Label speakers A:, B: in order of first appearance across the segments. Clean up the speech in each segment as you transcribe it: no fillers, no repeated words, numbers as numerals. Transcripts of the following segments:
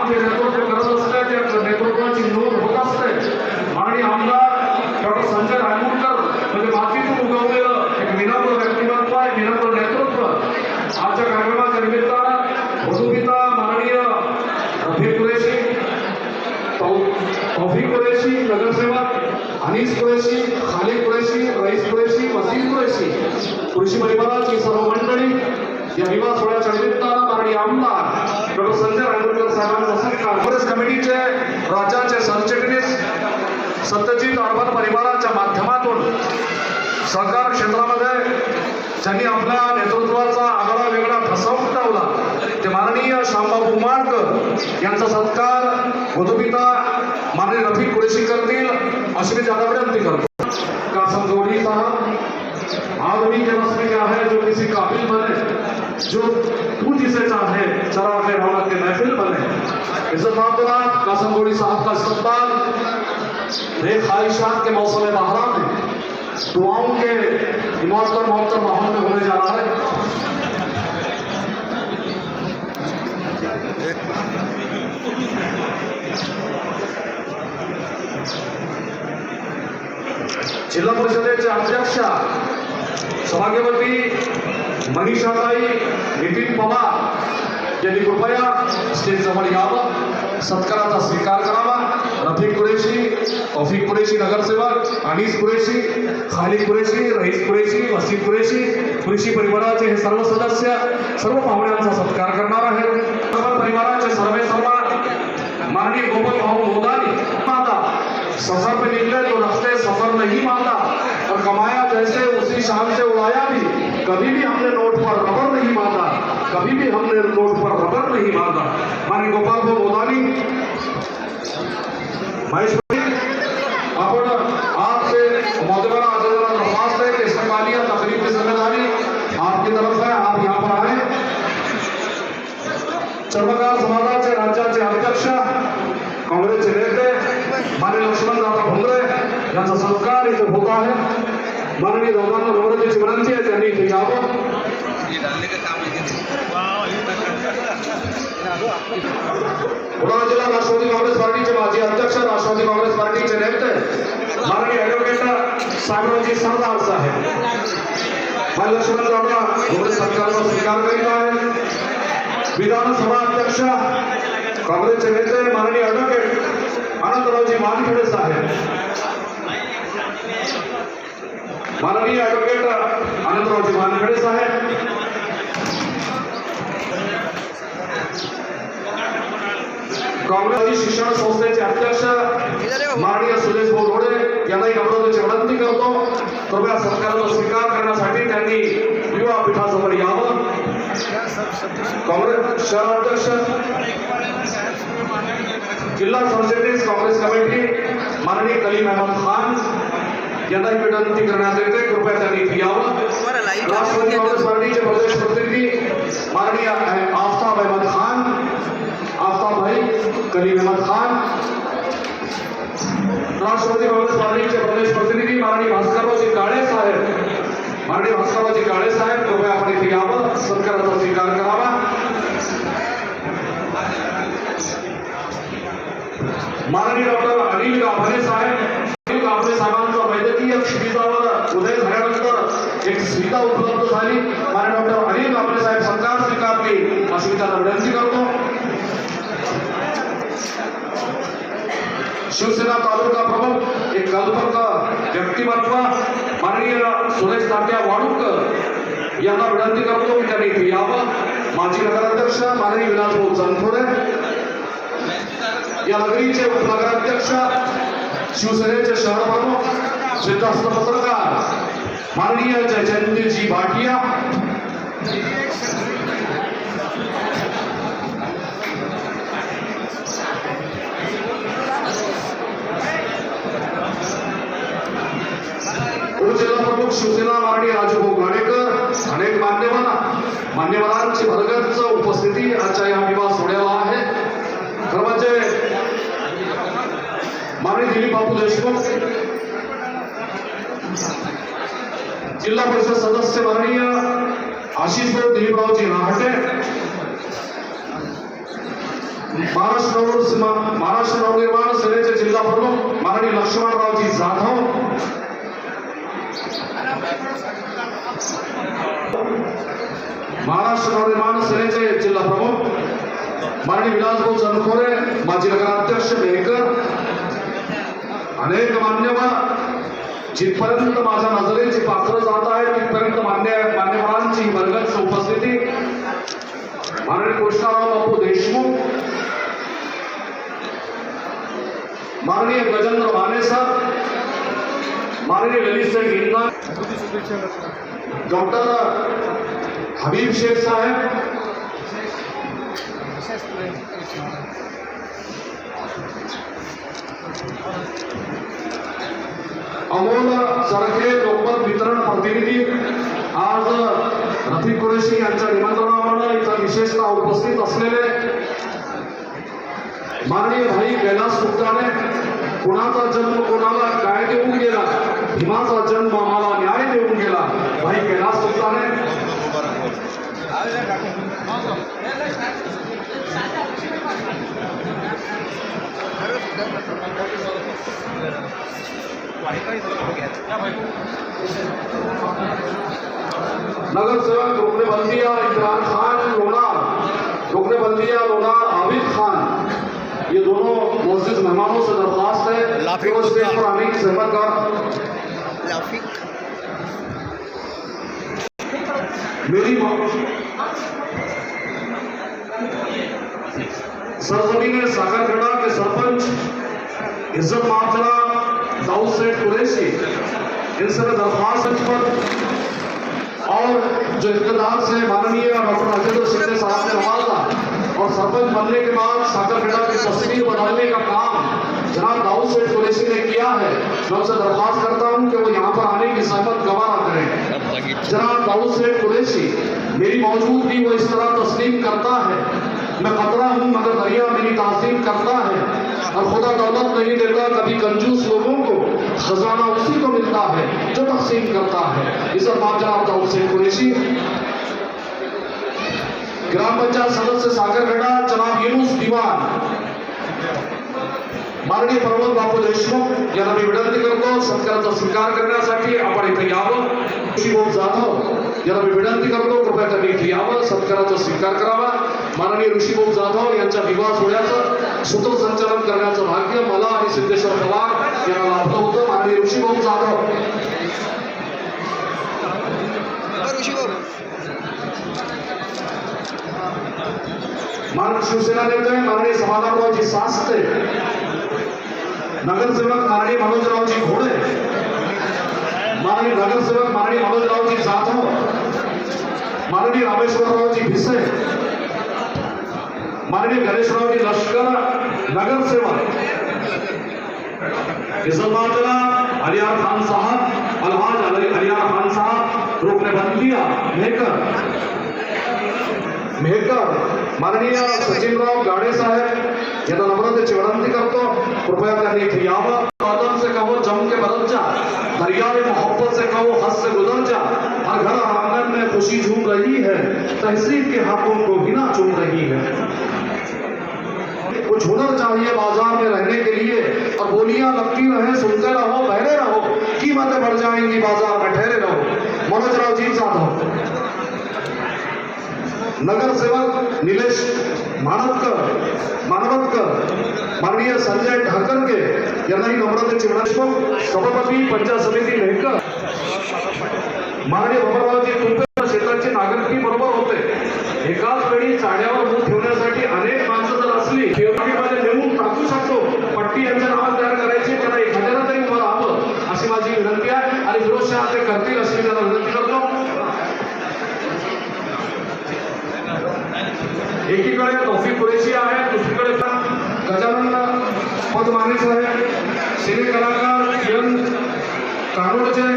A: काम जे नेतृत्व करत असते त्या नेतृत्वाची नोंद होत असते. आणि आमदार डॉक्टर संजय रायमुरकर म्हणजे मातीतून उगवलेलं एक विनम्र व्यक्तिमत्व आहे, विनम्र नेतृत्व. आजच्या कार्यक्रमाच्या निमित्तानं वधूपिता माननीय रफीक कुरैशी, तौफीक कुरैशी नगरसेवक, अनीस कुरैशी, खालिद कुरैशी, रईस कुरैशी, वसीम कुरैशी, कुरैशी परिवाराची सर्व मंडळी या विवाह सोहळ्याच्या निमित्तानं माननीय आमदार डॉक्टर संजय रायमुरकर साहेबांचा सत्कार. काँग्रेस कमिटीचे राज्याचे सरचिटणीस सत्यजित अडवाणी परिवाराच्या माध्यमातून सहकार क्षेत्रामध्ये ज्यांनी आपल्या नेतृत्वाचा आगळा वेगळा ठसा उमटवला ते माननीय शामबाबू उमाडकर यांचा सत्कार वधूपिता माननीय रफीक कुरैशी करतील अशी मी ज्यादा विनंती करतो. कासम जोड़ी साहब, आदमी के बस में क्या है जो किसी काबिल बने, जो तू जिसे चाहे चरा के रौनक के महफिल बने. इज्जत-ए-मोहतरम कासम जोड़ी साहब का इस्तकबाल ख्वाहिशात के मौसम बहरा में दुआओं के इमारत माहौल में होने जा रहा है. जिल्हा परिषदेचे अध्यक्ष सभागृहपती मनीषाताई नितीन पवार यांनी कृपया स्टेज जवळ यावं, सत्काराचा स्वीकार करावा. रफीक कुरैशी, तौफीक कुरैशी नगरसेवक, अनीस कुरैशी, खालिद कुरैशी, रईस कुरैशी, वसीम कुरैशी, कुरैशी परिवाराचे हे सर्व सदस्य सर्व पाहुण्यांचा सत्कार करणार आहेत. परिवाराचे सर्व माननीय गोपाल भाऊ मोदानी माता, सफर पे निकले तो रास्ते सफर नहीं माता और कमाया जैसे उसी शान से उड़ाया भी, कभी भी हमने नोट पर रबर नहीं माता, कभी भी हमने नोट पर रबर नहीं माता. माननीय गोपाल भाऊ मोदानी महेश आपण आपसे मौजूदा आजादा दरख्वास्त है कि इस्तेमालिया तकरीब की जिम्मेदारी आपकी तरफ है, आप यहाँ पर आए. चर्मकार समाजाचे राज्याचे अध्यक्ष काँग्रेसचे नेते माननीय लक्ष्मणदादा भोंगरे यांचा सत्कार इथे होत आहे. माननीय दादांना नम्रतेची विनंती आहे त्यांनी इथे यावं. बुलढाणा जिल्हा राष्ट्रवादी काँग्रेस पार्टीचे माजी अध्यक्ष, राष्ट्रवादी काँग्रेस पार्टीचे नेते माननीय ॲडव्होकेट साहेबरावजी सरदार साहेब माननीय लक्ष्मणदादा भोंगरे सत्काराचा स्वीकार करीत आहेत. विधानसभा अध्यक्ष काँग्रेसचे नेते माननीय ॲडव्होकेट आनंदरावजी मानखडे साहेब, माननीय ॲडव्होकेट आनंदरावजी मानखडे साहेब, काँग्रेस शिक्षण संस्थेचे अध्यक्ष माननीय सुरेश बोरघोडे यांनाही नम्रतेची विनंती करतो. कृपया सत्काराचा स्वीकार करण्यासाठी त्यांनी विवाहपीठासमोर यावं. काँग्रेस शहराध्यक्ष जिल्हा सरचिटणीस काँग्रेस कमिटी माननीय कलीम अहमद खान यांनाही विनंती करण्यात येते, कृपया त्यांनी इथे यावं. राष्ट्रवादी काँग्रेस पार्टीचे प्रदेश प्रतिनिधी माननीय आफ्ताब अहमद खान, आफ्ताब भाई कलीम अहमद खान. राष्ट्रवादी काँग्रेस पार्टीचे प्रदेश प्रतिनिधी माननीय भास्कररावजी काळे साहेब, माननीय भास्कररावजी काळे साहेब कृपया आपण इथे यावं, सत्काराचा स्वीकार करावा. माननीय डॉक्टर अनिल गाभणे साहेब, अनिल गाभणे साहेबांचा वैद्यकीय शिबिरावर उदय झाल्यानंतर एक सुविधा उपलब्ध झाली. माननीय डॉक्टर अनिल गाभणे साहेब सत्कार स्वीकारली अशी मी त्यांना विनंती करतो. शिवसेना तालुका प्रमुख एक कल्पक व्यक्तिमत्व माननीय सुरेश तात्या वाडूकर यांना विनंती करतो की त्यांनी इथे यावं. माजी नगराध्यक्ष माननीय विलासभाऊ चनखोडे, या नगरीचे उपनगराध्यक्ष शिवसेनेचे शहर प्रमुख सिद्धार्थ पत्रकार माननीय जयचंद्रजी भाटिया, जिल्हा प्रमुख शिवसेना माननीय राजूभाऊ गाडेकर, अनेक मान्यवरांची भरगच्च उपस्थिती आजच्या या विवाह सोहळ्याला आहे. खरं म्हणजे माननीय दिलीप बापू देशमुख, जिल्हा परिषद सदस्य माननीय आशिषभाऊ दिलीपरावजी राहटे, महाराष्ट्र नवनिर्माण सेनेचे जिल्हा प्रमुख माननीय लक्ष्मणरावजी जाधव, महाराष्ट्र नवनिर्माण सेनेचे जिल्हा प्रमुख माननीय विलासभाऊ जनखोरे, माजी नगराध्यक्ष मेहकर, अनेक मान्यवर, जिथपर्यंत माझ्या नजरेची पाखरं जात आहे तिथपर्यंत मान्यवरांची वर्गच उपस्थिती, माननीय कृष्णराव बापू देशमुख, माननीय गजेंद्र भाने सर, माननीय ललित सिंह हिंगना, डॉक्टर हबीब शेख साहेब, अमोल सरखे लोकमत वितरण प्रतिनिधी आज रफिक कुरेशी यांच्या निमंत्रणामुळे इथं विशेषतः उपस्थित असलेले माननीय भाई कैलास सुलताने, कुणाचा जन्म कोणाला काय देऊन गेला, भीमाचा जन्म आम्हाला न्याय देऊन गेला, भाई कैलास सुलताने, नगरसेवक रुकने बल्दिया इमरान खान लोनार, रुकने बल्दिया लोनार आबिद खान, ये दोनों मोअज़्ज़िज़ मेहमानों से दरख्वास्त है कि वो स्टेज पर आने की सहमत कर। मेरी सरजमीन सागरखेड़ा के सरपंच इज्जत माफला दाऊद सेठ कुरैशी, इनसे मैं दरख्वास्त पर और जो इक़्तिदार से माननीय डॉक्टर राजेंद्र शिंदे साहब ने संभाला और सरपंच बनने के बाद सागरखेड़ा की तस्वीर बदलने का काम जनाब दाऊद सेठ कुरैशी ने किया है, मैं उनसे दरख्वास्त करता हूं कि वो यहाँ पर आने की सहमत गवाह करें। जनाब दाऊद सेठ कुरैशी, मेरी मौजूदगी वो इस तरह तस्लीम करता है, मैं खतरा हूं मगर दरिया मेरी ताज़ीम करता है, और खुदा दौलत नहीं देता कभी कंजूस लोगों को, खजाना उसी को मिलता है जो तकसीम करता है। इस बात जनाब दाऊद सेठ कुरैशी। ग्राम पंचायत सदस्य सागरखेड़ा जनाब यूनुस दीवान, माननीय प्रमोद बापू देशमुख यांना मी विनंती करतो सत्काराचा स्वीकार करण्यासाठी आपण इथे यावं। ऋषीभाऊ जाधव यांना मी विनंती करतो कृपया त्यांनी इथे यावं, सत्काराचा स्वीकार करावा। माननीय ऋषीभाऊ जाधव यांच्या विवाह सोहळ्याचं सूत्रसंचालन करण्याचं भाग्य मला आणि सिद्धेश्वर पवार यांना लाभलं होतं। माननीय ऋषीभाऊ जाधव, माननीय शिवसेना नेते माननीय समाधानरावजी सास्ते, नगरसेवक माननीय मनोजरावजी घोडे, माननीय नगरसेवक माननीय मनोजरावजी जाधव, माननीय रामेश्वररावजी भिसे, माननीय गणेशरावजी लष्कर, नगरसेवक इस्लामाबादला अलियार खान साहब, अलहाज अलियार खान साहब, रुकने बंदिया मेहकर, माननीय सचिनराव गाडे साहेब यांना नम्रतेची विनंती करतो कृपया त्यांनी इथे यावं। आदम से कहो जम के बरत जा, दरियाए मोहब्बत से कहो हंस से गुजर जा, हर घर आंगन में खुशी झूम रही है, तहसीब के हाथों को बिना चूम रही है। कुछ हुनर चाहिए बाजार में रहने के लिए, और बोलियां लगती रहे सुनते रहो बहरे रहो, कीमतें बढ़ जाएंगी बाजार में ठहरे रहो। मनोजरावजी जाधव, नगर सेवक निलेश मानवतकर, माननीय संजय ढाकरके यांनाही नम्रतेची विनंती। सभापती पंचायत समिती मेहकर, माननीय बाबारावजी तुपे क्षेत्राची नागरिकी बरोबर होते, एकाच वेळी चाड्यावर मूठ ठेवण्यासाठी अनेक माणसं जर असली मध्ये नेऊन टाकू शकतो, पट्टी यांच्या नावात तयार करायची, त्यांना 1000 तरी उभं राहावं अशी माझी विनंती आहे आणि फिरोज शाह ते करतील अशी मी त्यांना विनंती करतो। एकीकडे तौफिक कुरैशी आहे, दुसरीकडे गजानन पदमाने साहेब, सिने कलाकार किरण कानोडचे,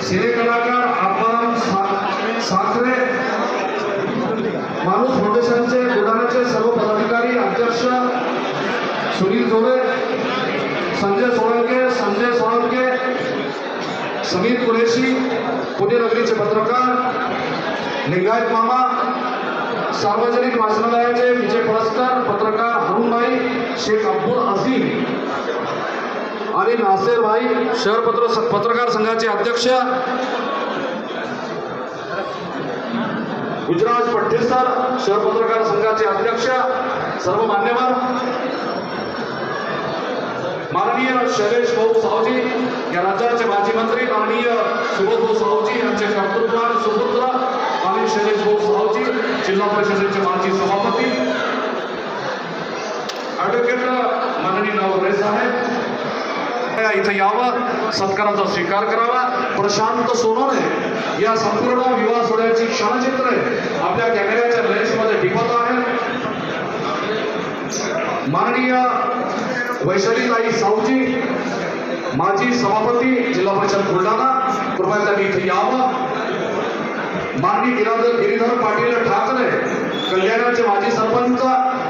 A: सिने कलाकार आत्माराम साखरे, माणूस फाउंडेशनचे बुलढाण्याचे सर्व पदाधिकारी अध्यक्ष सुनील जोरे, संजय सोळंके, समीर कुरैशी, पुणे नगरीचे पत्रकार लिंगायत मामा, सार्वजनिक वाचनालयाचे विजय पुरस्कार पत्रकार हरुण शेख अब्दुल अजीम आणि नासेर भाई शहर पत्रकार संघाचे अध्यक्ष गुजराज पट्टेसर शहर पत्रकार संघाचे अध्यक्ष, सर्व मान्यवर, माननीय शैलेश भाऊ सावजी या राज्याचे माजी मंत्री, माननीय सुबोध भाऊ सावजी यांचे कर्तृत्ववान सुपुत्र माननीय शैलेश भाऊ सावजी, जिल्हा परिषदेचे माजी सभापती ॲडव्होकेट माननीय नवरे साहेब इथं यावं, सत्काराचा स्वीकार करावा. प्रशांत सोनवणे या संपूर्ण विवाह सोहळ्याची क्षणचित्रे आपल्या कॅमेऱ्याच्या लेन्समध्ये टिपत आहेत. माननीय वैशालीताई सावजी माजी सभापती जिल्हा परिषद बुलढाणा, कृपया त्यांनी इथे यावं. माननीय गिरीधर पाटील ठाकरे कल्याणाचे माजी सरपंच,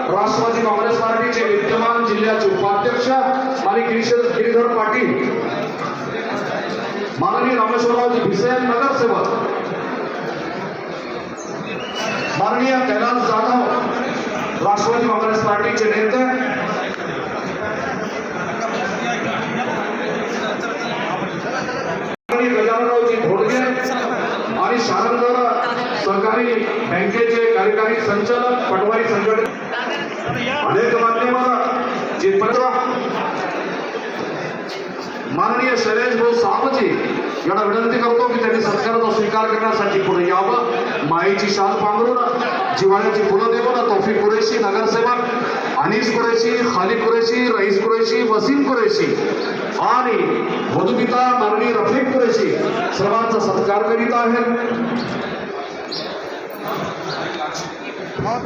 A: राष्ट्रवादी काँग्रेस पार्टीचे विद्यमान जिल्ह्याचे उपाध्यक्ष माननीय गिरीधर पाटील, माननीय रामेश्वररावजी भिसे नगरसेवक, माननीय कैलास जाधव राष्ट्रवादी काँग्रेस पार्टीचे नेते, माननीय गजाननरावजी घोडगे आणि शारंगर सहकारी बँकेचे कार्यकारी संचालक, पटवारी संघटना, अनेक मान्यवर जिथपर्यंत माननीय शैलेश भाऊ सावजी यांना विनंती करतो की त्यांनी सत्काराचा स्वीकार करण्यासाठी पुढे यावं. माईची शाल पांघरून, जिव्हाळ्याची फुलं देऊन तौफिक कुरेशी नगरसेवक, अनीस कुरेशी, खालिद कुरेशी, रईस कुरेशी, वसीम कुरेशी आणि वधुपिता माननीय रफीक कुरेशी सर्वांचा सत्कार करीत आहेत.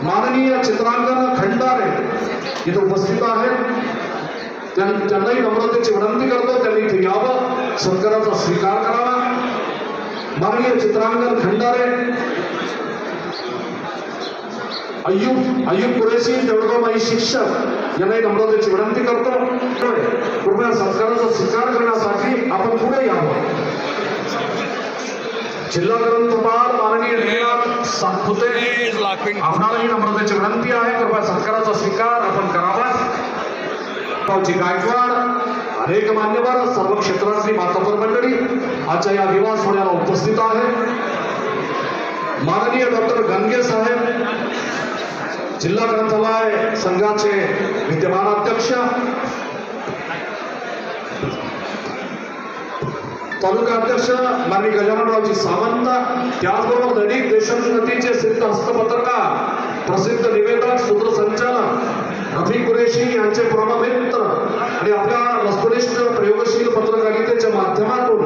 A: माननीय चित्रांगण खंडारे इथे उपस्थित आहेत, त्यांनाही नम्रतेची विनंती करतो त्यांनी इथे यावं, सत्काराचा स्वीकार करावा. माननीय चित्रांगण खंडारे, अय्यूब कुरेशी जळगावमाई शिक्षक यांनाही नम्रतेची विनंती करतो, कृपया सत्काराचा स्वीकार करण्यासाठी आपण पुढे यावं. जिल्हा ग्रंथपाल माननीय निनाद सातपुते आपणालाही नम्रतेची विनंती आहे, कृपया सत्काराचा स्वीकार आपण करावा. पावजी गायकवाड, अनेक मान्यवर, सर्व क्षेत्रातली मातबर मंडळी आजच्या या विवाह सोहळ्याला उपस्थित आहे. माननीय डॉक्टर गंगे साहेब जिल्हा ग्रंथालय संघाचे विद्यमान अध्यक्ष, तालुका अध्यक्ष माननीय गजाननरावजी सावंत, त्याचबरोबर दैनिक देशोन्नतीचे सिद्ध हस्तपत्रकार, प्रसिद्ध निवेदक, सूत्रसंचालक रफीक कुरेशी यांचे परममित्र आणि आपल्या वस्तुनिष्ठ प्रयोगशील पत्रकारितेच्या माध्यमातून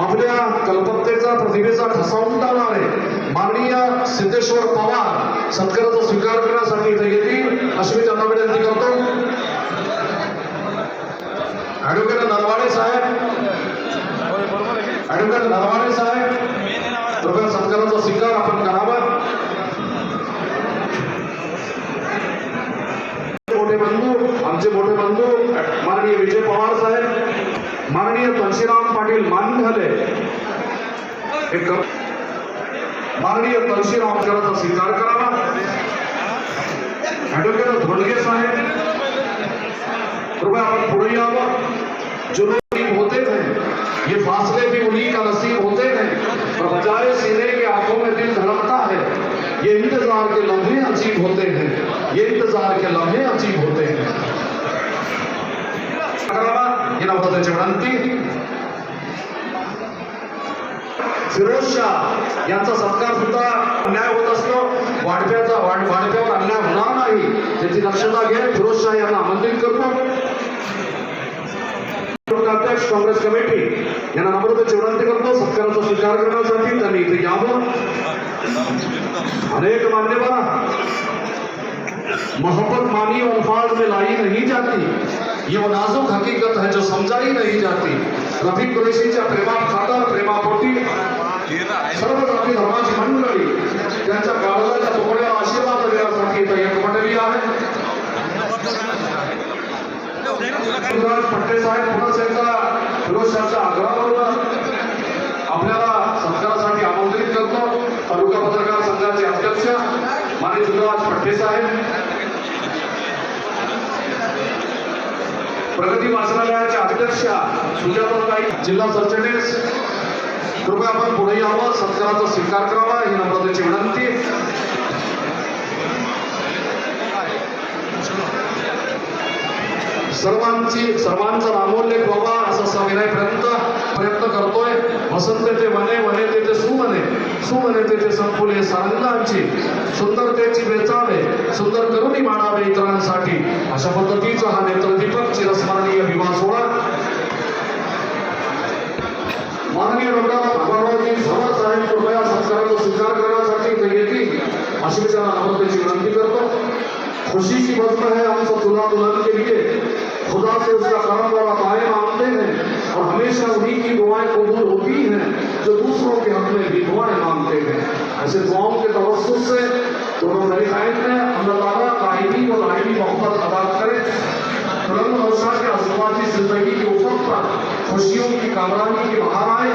A: आपल्या कल्पकतेचा, प्रतिभेचा ठसा उमटवणारे माननीय सिद्धेश्वर पवार सत्काराचा स्वीकार करण्यासाठी इथे येतील अशी मी त्यांना विनंती करतो. ॲडव्होकेट नरवाडे साहेब, ॲडव्होकेट नरवाडे साहेब, कृपया सत्काराचा स्वीकार आपण करावा. आमचे मोठे बंधू माननीय विजय पवार साहेब, माननीय तुळशीराम पाटील मानघाले, माननीय तुळशीराम कराचा स्वीकार करावा. ॲडव्होकेट धोंडगे साहेब, कृपया आपण पुढे यावं. जो लोग होते थे ये फासले भी उन्हीं का नसीब होते हैं, और बजाय सीने के आंखों में दिल धड़कता है. ये इंतजार के लम्हे अजीब होते हैं, ये इंतजार के लम्हे अजीब होते हैं. विनंती. फिरोज शाह यांचा सत्कार सुद्धा अन्याय होत असतो, वाढप्यावर अन्याय होणार नाही याची दक्षता घेत फिरोज शाह यांना आमंत्रित करतो. अध्यक्ष काँग्रेस कमिटी यांना नम्रतेची विनंती करतो, सत्काराचा स्वीकार करण्यासाठी त्यांनी इथे यावं. अनेक मान्यवर, मोहब्बत मानी और अल्फाज में लाई नहीं जाती, ये वो नाजुक हकीकत है जो समझाई नहीं जाती. रफीक कुरेशीच्या प्रेमाखातर, प्रेमापोटी सर्व जाती धर्माची मंडळी त्यांच्या काळजाच्या तुकड्याला आशीर्वाद देण्यासाठी इथं एक मंडळी आहे. गुजराज पट्टे साहेब पुन्हा एकदा फिरोज शाहच्या आग्रहावर आपल्याला सत्कारासाठी आमंत्रित करतो. तालुका पत्रकार संघाचे अध्यक्ष माननीय गुजराज पट्टे साहेब, प्रगती वाचनालयाच्या अध्यक्षा सुजाताताई, जिल्हा सरचिटणीस कृपया आपण पुढे यावं, सत्काराचा स्वीकार करावा ही नम्रतेची विनंती. सर्वांचा नामोल्लेख व्हावा असा सविनय प्रयत्न करतोय. वसंत ते वने, वने ते सुवने, सुवने ते संकुले सारंगांची, सुंदरतेची वेचावे, सुंदर करुणी मानावे इतरांसाठी. अशा पद्धतीचा हा नेत्रदीपक चिरस्मरणीय विवाह सोहळा माननीय भगवानरावजी सावंत साहेब कृपया सत्काराचा स्वीकार करण्यासाठी इथे येतील अशी मी त्यांना नम्रतेची विनंती करतो. खुशी की बज़्म है हम सब दुल्हा दुल्हन के लिए, खुदा से उसका करम और अताएं मांगते हैं और हमेशा उन्हीं की दुआएं कबूल होती हैं जो दूसरों के हक में भी दुआएं मांगते हैं. ऐसे दुआओं के तवस्सुल से दोनों खलीफाइन ने अल्लाह ताला कायमी और दायमी मोहब्बत अदा करे. रंग नौशा के अज़वाजी जिंदगी के उफक पर खुशियों की कामरानी की बहार आए.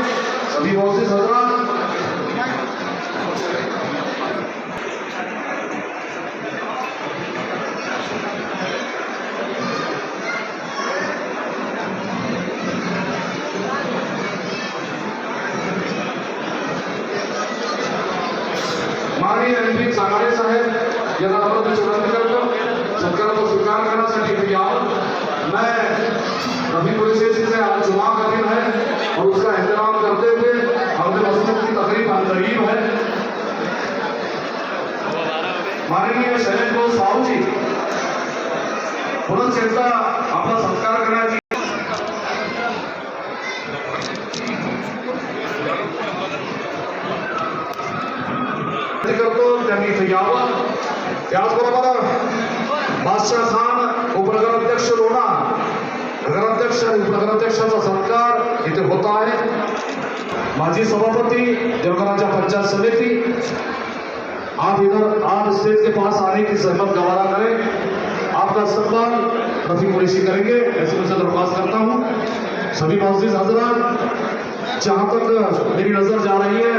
A: सभी मोअज़्ज़िज़ हज़रात, माननीय MP सांगाडे साहेब यांना आपण विनंती करतो सत्काराचा स्वीकार करण्यासाठी इथे यावं. मैं रफी कुरैशी से आज जुमा का दिन है और उसका एहतराम करते हुए हमने मसनूद की तकरीब अंतरीब है. माननीय शैलेश भाऊ साहूजी पुनः एकदा आपला सत्कार करण्याची करतो. त्यांनी इथे यावं. त्याचबरोबर बादशाह खान उपनगराध्यक्ष लोणा, नगराध्यक्ष आणि उपनगराध्यक्षाचा सत्कार इथे होत आहे. माजी सभापति देवघराच्या पंचायत समिति, आप इधर आप स्टेज के पास आने की सहमत गवारा करें. आपका इस्तकबाल रफी कुरैशी करेंगे ऐसे मैं दरख्वास्त करता हूँ. सभी मुअज़्ज़िज़ हज़रात, जहाँ तक मेरी नजर जा रही है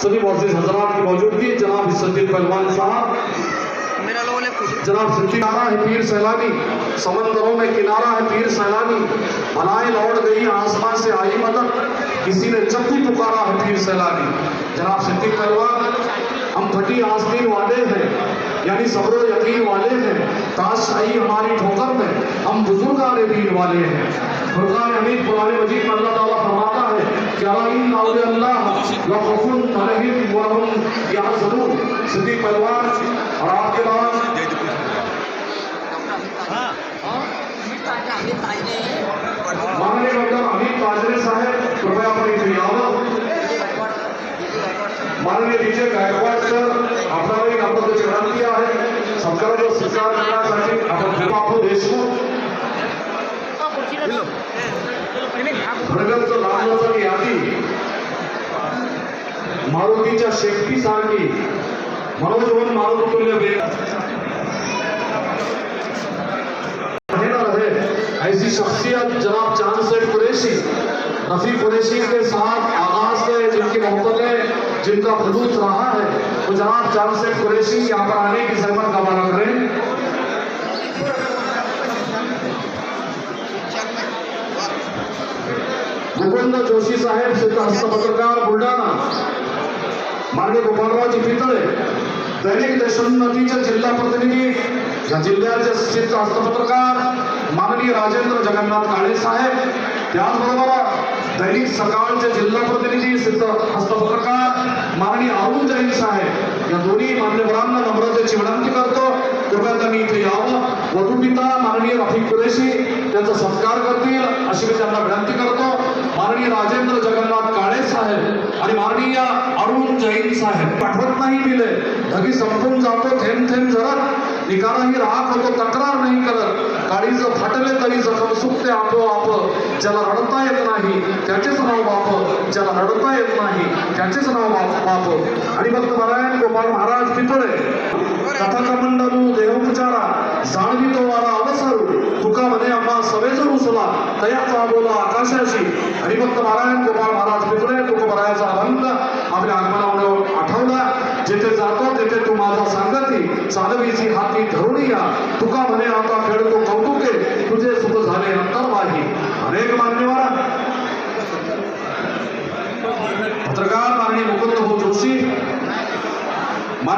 A: सभी मुअज़्ज़िज़ हज़रात की मौजूदगी जनाब इस्सुद्दीन पहलवान साहब, जनाब सिद्दीकारा है पीर सैलानी, समंदरों में किनारा है पीर सैलानी, भलाएं लौट गई आसमान से आई मदद, किसी ने जब भी पुकारा है पीर सैलानी. जनाब सिद्दीक पहलवान, हम फटी आस्तीन वाले हैं यानी सब्र यकीन वाले हैं, ताजशाही हमारी ठोकर में हम बुजुर्गाने दीन वाले हैं. फुरकान हमीद कुरान मजीद में अल्लाह ताला फरमाता है कि अला इन्ना औलिया अल्लाह ला खौफुन अलैहिम व हुम यहज़नून. सिद्दीक पहलवान और आपके बाद माननीय डॉक्टर अमित ताजरे साहेब कृपया आपण इथे यावं. माननीय विजय गायकवाड सर आपल्याला एक आपल्याची विनंती आहे सत्काराचा स्वीकार करण्यासाठी आपण बापू देशमुख भडगंच नामनाचं यादी मारुतीच्या शेपटी सारखी मनोजवन मारुतुल्य वेग ऐसी शख्सियत जनाब चांद सेठ कुरैशी, रफी कुरैशी के साथ आगाज से जिनकी मोहब्बतें जिनका खलूस रहा है वो जनाब चांद सेठ कुरैशी यहाँ पर आने की सहमत गवारा करें. मुकुंद जोशी साहेब सिद्ध हस्तपत्रकार बुलढाणा. माननीय गोपालरावजी पितळे दैनिक देशोन्नतीचे जिल्हा प्रतिनिधी या जिल्ह्याचे सिद्ध हस्तपत्रकार माननीय राजेंद्र जगन्नाथ काळे साहेब. त्याचबरोबर दैनिक सकाळचे जिल्हा प्रतिनिधी सिद्ध हस्तपत्रकार माननीय अरुण जैन साहेब या दोन्ही मान्यवरांना नम्रतेची विनंती करतो कृपया त्यांनी इथे यावं. वधूपिता माननीय रफी कुरैशी त्यांचा सत्कार करतील अशी मी त्यांना विनंती करतो. माननीय राजेंद्र जगन्नाथ काळे साहेब आणि माननीय अरुण जैन साहेब. पाठवत नाही दिले ढगी संपून जातो थेंब थेंब झरत, निकालाही राहत होतो तक्रार नाही करत, काळीज फाटले तरी जखम सुकते आपोआप, ज्याला रडता येत नाही त्याचेच नाव बाप, ज्याला रडता येत नाही त्याचेच नाव बाप. आणि भक्त नारायण गोपाळ महाराज पितळे कथाचा मंडलू देवोपचारा जाणवी तो वारा अवसरू, तुका म्हणे आम्हा सवेजर उसला तयाचा बोला आकाशाशी. आणि भक्त नारायण गोपाळ महाराज पितळे तुकोबरायाचा अभंग आपल्या आगमनामुळे आठवला. जेथे जातो तेथे तू माझा सांगती, चालवीची हाती धरून या, तुका म्हणे आता खेळतो कौतुके तुझे सुख झाले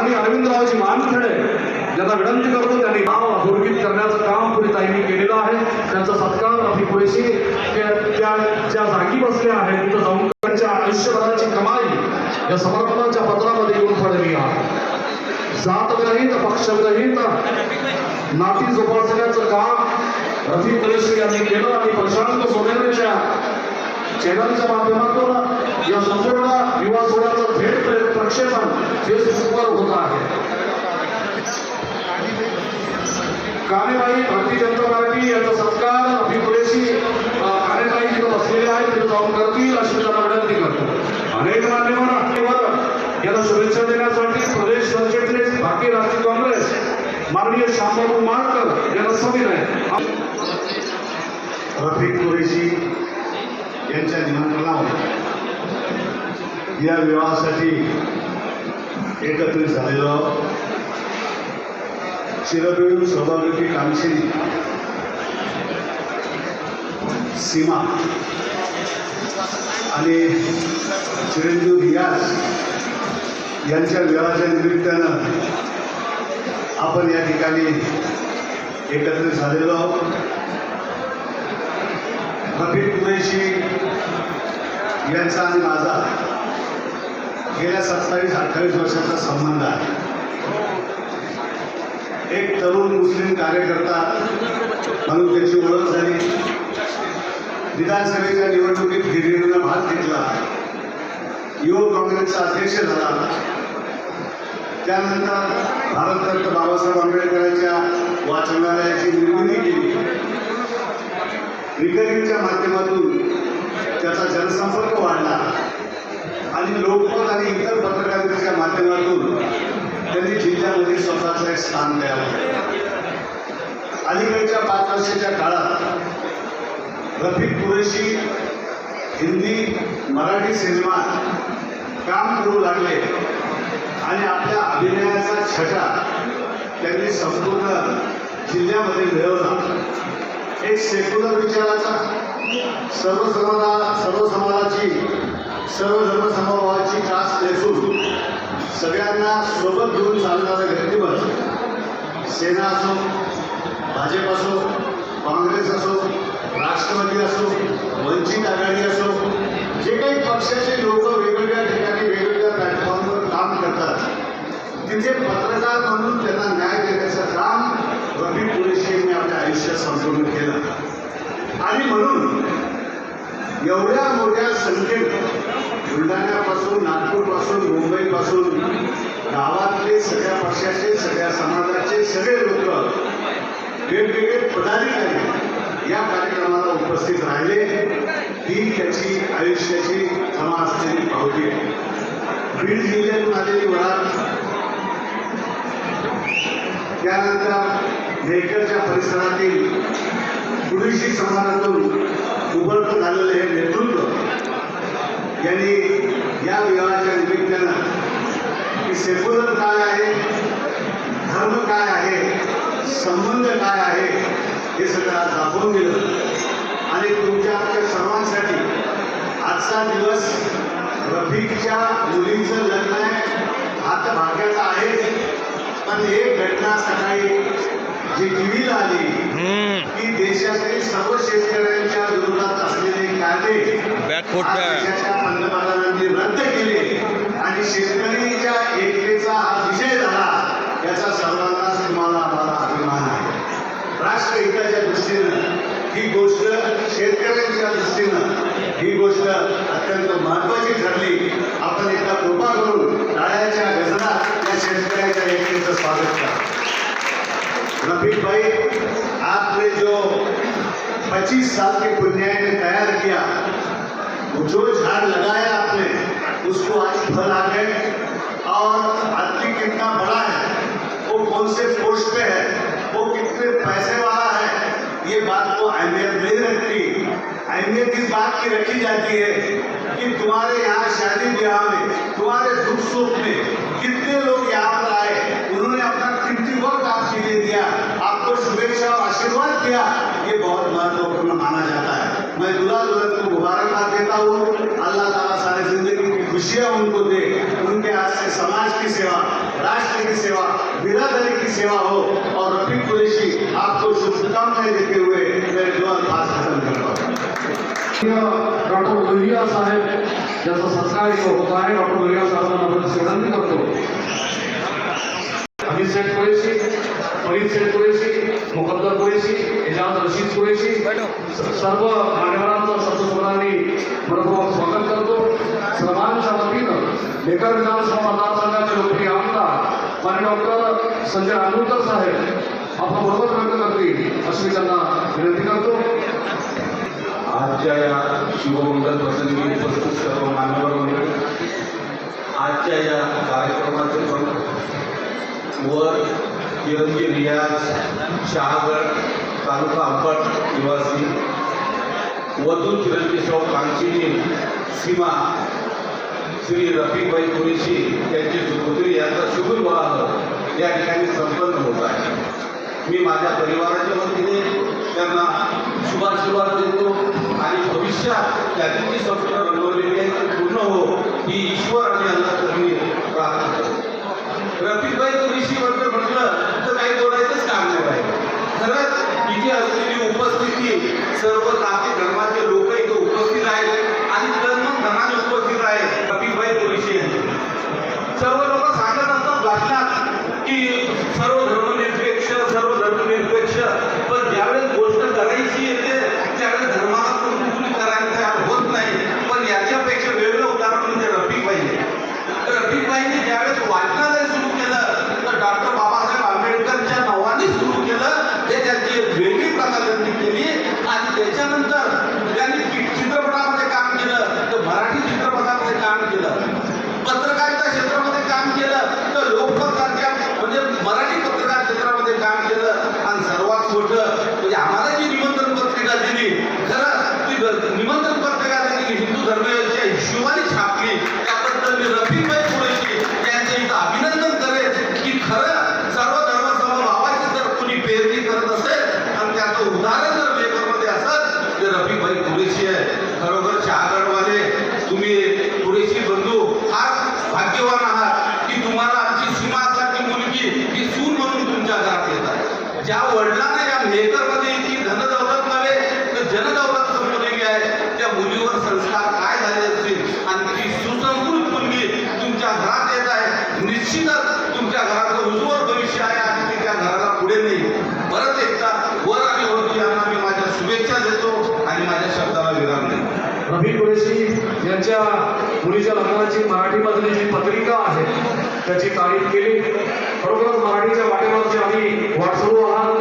A: आणि अरविंदरावजी मानखडे यांना विनंती करतो, त्यांनी नाव अधोरेखित करण्याचं काम पुरीताईंनी केलेलं आहे. त्यांचा सत्कार रफी कुरेशी त्या ज्या जागी बसल्या आहेत तिथं जाऊन त्यांच्या आयुष्यभराची कमाई या समर्पणाच्या पत्रामध्ये येऊन पडली आहे. जातविरहित पक्षविरहित नाती जोपासण्याचं काम रफी कुरेशी यांनी केलं आणि प्रशांत सोनेरीच्या चॅनलच्या माध्यमातून या संपूर्ण विवाह सोहळ्याचं थेट प्रक्षेपण फेसबुकवर होत आहे. कानेबाई भारतीय जनता पार्टी यांचा सत्कार रफी कुरेशी कानेबाई तिथं बसलेले आहेत, तिथं जाऊन करतील अशी त्यांना विनंती करतो. अनेक मान्यवर यांना शुभेच्छा देण्यासाठी प्रदेश सरचिटणीस भारतीय राष्ट्रीय काँग्रेस माननीय श्यामबाबू मानकर यांना सविनय.
B: रफी कुरेशी यांच्या निमंत्रणावर या विवाहासाठी एकत्रित झालेलं चिरंजीव सौभाग्यवती कामशिनी सीमा आणि चिरंजीव रियाज यांच्या विवाहाच्या निमित्तानं आपण या ठिकाणी एकत्रित झालेलो आहोत. रफी कुरेशी यांचा आणि माझा गेल्या 27-28 वर्षाचा संबंध आहे. एक तरुण मुस्लिम कार्यकर्ता म्हणून त्याची ओळख झाली. विधानसभेच्या निवडणुकीत हिरिरीनं भाग घेतला. युवक काँग्रेसचा अध्यक्ष झाला. त्यानंतर भारतरत्न बाबासाहेब आंबेडकरांच्या वाचनालयाची निर्मिती केली. रिकरिंगच्या माध्यमातून त्याचा जनसंपर्क वाढला आणि लोकमत आणि इतर पत्रकारितेच्या माध्यमातून त्यांनी जिल्ह्यामध्ये स्वतःचं एक स्थान तयार केलं. अलीकडच्या 5 वर्षाच्या काळात रफी कुरेशी हिंदी मराठी सिनेमात काम करू लागले आणि आपल्या अभिनयाचा छटा त्यांनी संपूर्ण जिल्ह्यामध्ये मिळवला. एक सेक्युलर विचाराचा सर्व समाजाची सर्व धर्मसमभावाची कास नेसून सगळ्यांना सोबत घेऊन चालणारं व्यक्तिमत्व, सेना असो, भाजप असो, काँग्रेस असो, राष्ट्रवादी असो, वंचित आघाडी असो, जे काही पक्षाचे लोक वेगवेगळ्या ठिकाणी वेगवेगळ्या प्लॅटफॉर्मवर काम करतात, तिथे पत्रकार म्हणून त्यांना न्याय देण्याचं काम रफी कुरेशी यांनी आपल्या आयुष्यात संपूर्ण केलं. आणि म्हणून एवढ्या मोठ्या संख्येनं बुलढाण्यापासून, नागपूरपासून, मुंबईपासून गावातले सगळ्या पक्षाचे, सगळ्या समाजाचे सगळे लोक, वेगवेगळे पदाधिकारी या कार्यक्रमाला उपस्थित राहिले. ही त्याची आयुष्याची जमा असलेली पावती आहे. बीड जिल्ह्यातून आलेली वरात, त्यानंतर मेहकरच्या परिसरातील कुरेशी समाजातून उभरत झालेलं हे नेतृत्व यांनी या विवाहाच्या निमित्तानं की सेक्युलर काय आहे, धर्म काय आहे, संबंध काय आहे हे सगळं आज दाखवून दिलं. आणि तुमच्या आमच्या सर्वांसाठी आजचा दिवस रफीच्या मुलीचं लग्न आहे, आता भाग्याचा आहे. पण एक घटना सकाळी जी टीव्हीला आली की देशातील सर्व शेतकऱ्यांच्या विरोधात असलेले कायदे देशाच्या पंतप्रधानांनी रद्द केले आणि शेतकरीच्या एकतेचा हा विजय झाला, याचा सर्वांनाच तुम्हाला आम्हाला अभिमान आहे. राष्ट्रहिताच्या दृष्टीनं ही गोष्ट, शेतकऱ्यांच्या दृष्टीनं ही गोष्ट अत्यंत महत्त्वाची ठरली. आपण एकदा कृपा करून टाळ्याच्या गजरात या शेतकऱ्यांच्या एकतेचं स्वागत करा. रफीक भाई, आपने जो 25 साल के पुण्याय ने तैयार किया, जो झाड़ लगाया आपने उसको आज फल आ गए. और आदमी कितना बड़ा है, वो कौन से पोस्ट पे है, वो कितने पैसे वाला है, ये बात को अहमियत नहीं रखती. अहमियत इस बात की रखी जाती है कि तुम्हारे यहाँ शादी ब्याह में, तुम्हारे दुख सुख में कितने लोग यहाँ पर आए, उन्होंने अपना कीमती वक्त आपके लिए दिया, आपको शुभेच्छा और आशीर्वाद दिया. ये बहुत महत्वपूर्ण माना जाता है. मैं दूल्हा दुल्हन को मुबारकबाद देता हूँ. अल्लाह ताला सारी जिंदगी की खुशियाँ उनको दे, उनके हाथ से समाज की सेवा राष्ट्र की सेवा, बिरादरी की सेवा हो। और रफीक कुरैशी आपको शुभकामनाएं देते हुए मेरे दो अल्फाज खत्म करता हूँ।
A: डॉक्टर लोहिया साहेब ज्याचा सत्कार इथं होत आहे, डॉक्टर लोहिया साहेबांना विनंती करतो. अमित शेठ कुरैशी, फरीद शेठ कुरैशी, मुकद्दर कुरैशी, एजाज रशीद कुरैशी, सर्व मान्यवरांचं शब्दस्वरांनी मनपूर्वक स्वागत करतो. सर्वांच्या वतीनं मेकर विधानसभा मतदारसंघाचे लोकप्रिय आमदार माननीय डॉक्टर संजय अनूरकर साहेब आपला मनोगत व्यक्त करतील अशी मी त्यांना विनंती करतो.
C: आजच्या या शिवमंगल प्रसंगी उपस्थित सर्व मान्यवर मंडळी, आजच्या या कार्यक्रमाचे प्रमुख वर किरणजी रियाज शहागड तालुका अंबड निवासी, वधू चिरंजीव कांचिनी सीमा श्री रफीकभाई कुरैशी यांची सुपुत्री यांचा शुभविवाह या ठिकाणी संपन्न होत आहे. मी माझ्या परिवाराच्या वतीने त्यांना शुभाशीर्वाद देतो आणि भविष्यात त्यांची जी स्वप्न रंगवलेली आहे ती पूर्ण हो ही ईश्वर आणि अल्लाहकडे प्रार्थना करतो. रफीकभाई कुरैशी बद्दल म्हटलं तर काही बोलायचंच काम नाही राहिलं. खरंच इथे असलेली उपस्थिती सर्व जाती धर्माचे लोक इथे उपस्थित आहेत आणि तन धनाने उपस्थित आहेत. रफीकभाई कुरैशी यांचे सर्व लोक सांगत असतात भाषणात की सर्व धर्मनिरपेक्ष, पण ज्यावेळेस गोष्ट करायची येते त्यावेळेस धर्माला कोणी करायला तयार होत नाही. पण याच्यापेक्षा वेगळं उदाहरण म्हणजे रफीकभाई. रफीकभाईंनी ज्यावेळेस वाचनालय सुरू केलं तर डॉक्टर बाबासाहेब आंबेडकरच्या नावाने सुरू केलं. हे त्यांची एक वेगळी प्रथा त्यांनी केली आणि त्याच्यानंतर त्यांनी चित्रपटामध्ये काम केलं, तर मराठी चित्रपटामध्ये काम केलं, पत्रकारिता क्षेत्रामध्ये काम केलं, तर लोकमत सारख्या म्हणजे मराठी पत्रकार क्षेत्रामध्ये काम केलं आणि सर्वात मोठं म्हणजे आम्हाला जी निमंत्रण पत्रिका दिली, खरं ती निमंत्रण पत्रिका त्यांनी हिंदू धर्माच्या हिशोबाने छापली. त्याबद्दल मी रफीकभाई कुरैशी यांचे इथं अभिनंदन करेन की खरं सर्व धर्म समभावाची जर कोणी पेरणी करत असेल आणि त्याचं उदाहरण जर पेपरमध्ये असेल तर रफीकभाई कुरैशी आहे. खरोखर शहागडवाले तुम्ही कुरैशी बंधू फार भाग्यवान आहात की तुम्हाला आमची सीमासारखी मुलगी ही सून म्हणून तुमच्या घरात येतात. ज्या वडिलांना या मेहकरमध्ये इतकी धनदौलत नव्हे तर जनदौलत संपवलेली आहे, त्या मुलीवर संस्कार काय झाले असतील आणि ती सुसंस्कृत मुलगी तुमच्या घरात येत आहे, निश्चितच तुमच्या घराचं उज्ज्वल भविष्य आहे आणि ती त्या घराला पुढे नेईल. परत एकदा वर आणि वरती यांना मी माझ्या शुभेच्छा देतो आणि माझ्या शब्दाला विराम देतो.
A: रफीक कुरैशी यांच्या मुलीच्या लग्नाची मराठीमधली जी पत्रिका आहे त्याची तारीफ केली. खरोखरच मराठीच्या वाटेवरची आम्ही वाटसरू आहात.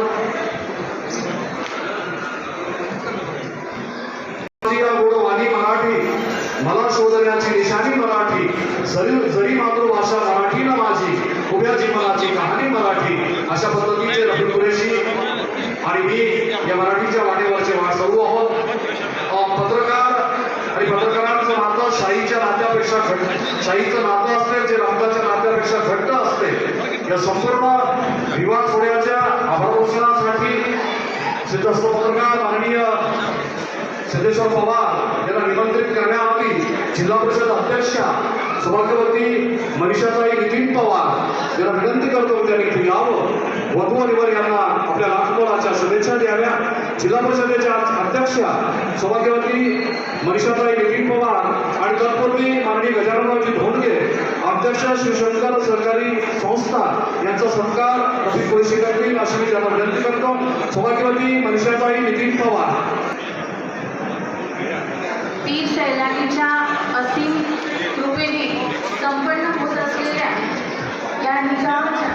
A: गोडवाणी मराठी, मला शोधण्याची निशाणी मराठी, जरी मातृभाषा मराठी ना माझी, उभ्या जीवनाची कहाणी मराठी. अशा पद्धतीचे रफीक कुरैशी आणि मी या मराठीच्या वाटेवरचे वाटसरू आहोत. पत्रकार आणि पत्रकारांचं नातं शाहीच्या नात्यापेक्षा शाहीचं नातं असते जे रक्ताच्या नात्यापेक्षा घट्ट असते. या संपूर्ण विवाद सोहळ्याच्या आभारदर्शनासाठी सिद्धस्थ पत्रकार माननीय सिद्धेश्वर पवार यांना निमंत्रित करण्यात आली. जिल्हा परिषद अध्यक्षा सौभाग्यवती मनीषाताई नितीन पवार यांना विनंती करतो त्यांनी इथे यावं. वधू आणि वर यांना आपल्या राजकुलाच्या शुभेच्छा द्याव्या. जिल्हा परिषदेच्या अध्यक्षा सौभाग्यवती मनीषाताई नितीन पवार आणि तत्पूर्वी माननीय गजाननरावजी धोंडगे अध्यक्ष शिवशंकर सहकारी संस्था यांचा सत्कार रफीक कुरैशी करतील अशी मी त्यांना विनंती करतो. सौभाग्यवती मनीषाताई नितीन पवार.
D: वीर सैलानीच्या असीम कृपेने संपन्न होत असलेल्या या निजामाच्या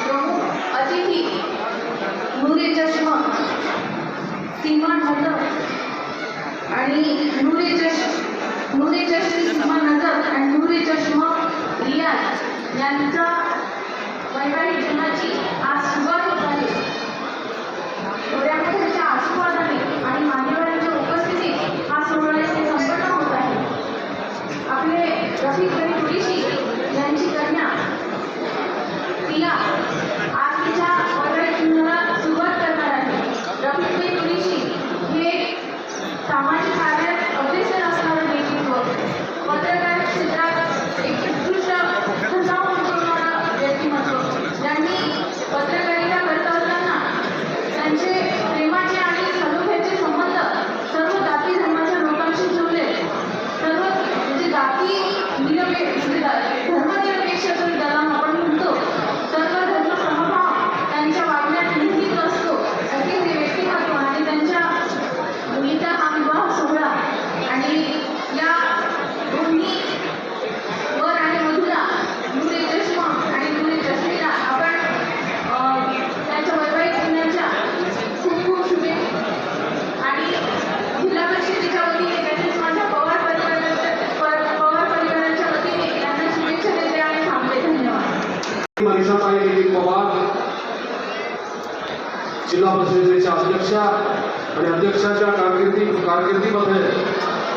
D: प्रमुख अतिथी नूरे चष्म सीमा नजर आणि नूरे चष्म सीमा नजर आणि नूरे चष्म रियाज यांचा वैवाहिक जीवनाची आज सुरुवात होत आहे. थोड्या मोठ्यांच्या आशीर्वादाने आणि मान्यवरांच्या उपस्थितीत हा सोहळा इथे संपन्न होत आहे. आपले रफीकभाई कुरैशी यांची कन्या प्रिया आज तिच्या वैवाहिक जीवनाला सुरुवात करणार आहे. रफीकभाई कुरैशी हे सामाजिक कार्यात अग्रेसर असणारं व्यक्तित्व, पत्रकार क्षेत्रात एक उत्कृष्ट ठसा उमटवणारा
A: परिषदेच्या अध्यक्षा आणि अध्यक्षाच्या कारकिर्दीमध्ये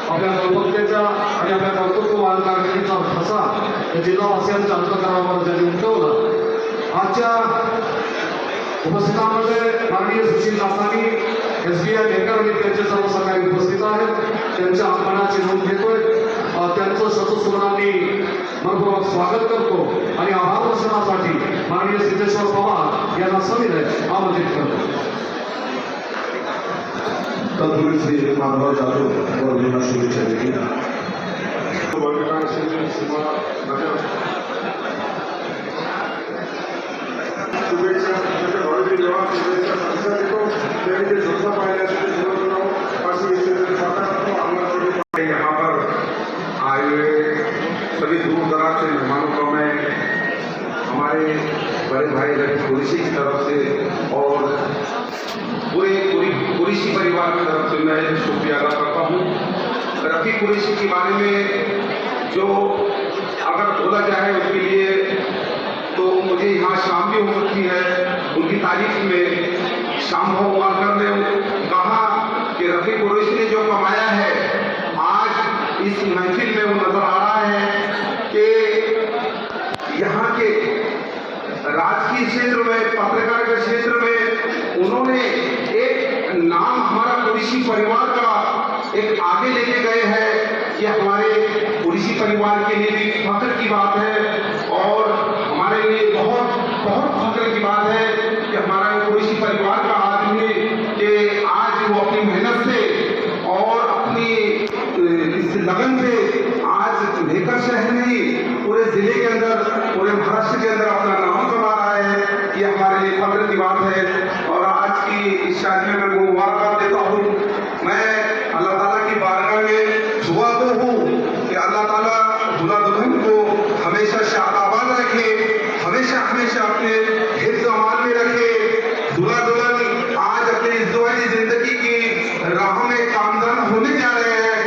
A: आपल्या कल्पकतेचा आणि आपल्या कर्तृत्ववान कारकिर्दीचा ठसा या जिल्हावासियांच्या अंतःकरणावर ज्यांनी उमटवला. आजच्या उपस्थितांमध्ये माननीय सुशील नाथानी SBI मेकर आणि त्यांचे सर्व सहकारी उपस्थित आहेत. त्यांच्या आगमनाची नोंद घेतोय. त्यांचं शतसुमनांनी मनपूर्वक स्वागत करतो आणि आभार दर्शनासाठी माननीय सिद्धेश्वर पवार यांना सविनय आमंत्रित करतो.
B: तत्पूर्वी श्री माधवराव जाधव वर्धेंना शुभेच्छा देतील.
E: शुभेच्छा त्याच्या भावनेची जेव्हा शुभेच्छा संस्था देतो त्याने ते स्वप्न पाहिल्यासाठी सर्व अशी साकारतो आम्हाला यहाँ पर आए हुए सभी दूर दराज से मेहमानों को मैं हमारे बड़े भाई रफी कुरैशी की तरफ से और पूरे कुरैशी परिवार की तरफ से मैं शुक्रिया अदा करता हूँ. रफी कुरैशी के बारे में जो अगर बोला जाए उसके लिए तो मुझे यहाँ शाम भी हो सकती है. उनकी तारीफ में शाम वालकर ने कहा कि रफी कुरैशी ने जो कमाया है आज इस महफिल में वो नजर आ रहा है कि यहाँ के राजकीय क्षेत्र में पत्रकार के क्षेत्र में उन्होंने एक नाम हमारा कुरैशी परिवार का एक आगे लेके गए हैं. ये हमारे कुरैशी परिवार के लिए भी फख्र की बात है और हमारे लिए बहुत बहुत फख्र की बात है कि हमारा कुरैशी परिवार का आदमी कि आज वो अपनी मेहनत से और अपनी इस लगन से आज मेकर शहर में ही पूरे जिले के अंदर पूरे महाराष्ट्र के अंदर अपना नाम कमा रहा है. ये हमारे लिए फख्र की बात है और आज की इस शादी में मैं मुबारकबाद देता हूँ. मैं अल्लाह ताला की बारगाह में दुआ तो हूँ कि अल्लाह ताला दूल्हा दुल्हन को हमेशा शादाबाद रखे, हमेशा हमेशा अपने हिफ्ज़ अमान में रखे. दूल्हा दुल्हन आज अपनी इज़्ज़वाजी जिंदगी की राह में कामयाब होने जा रहे हैं.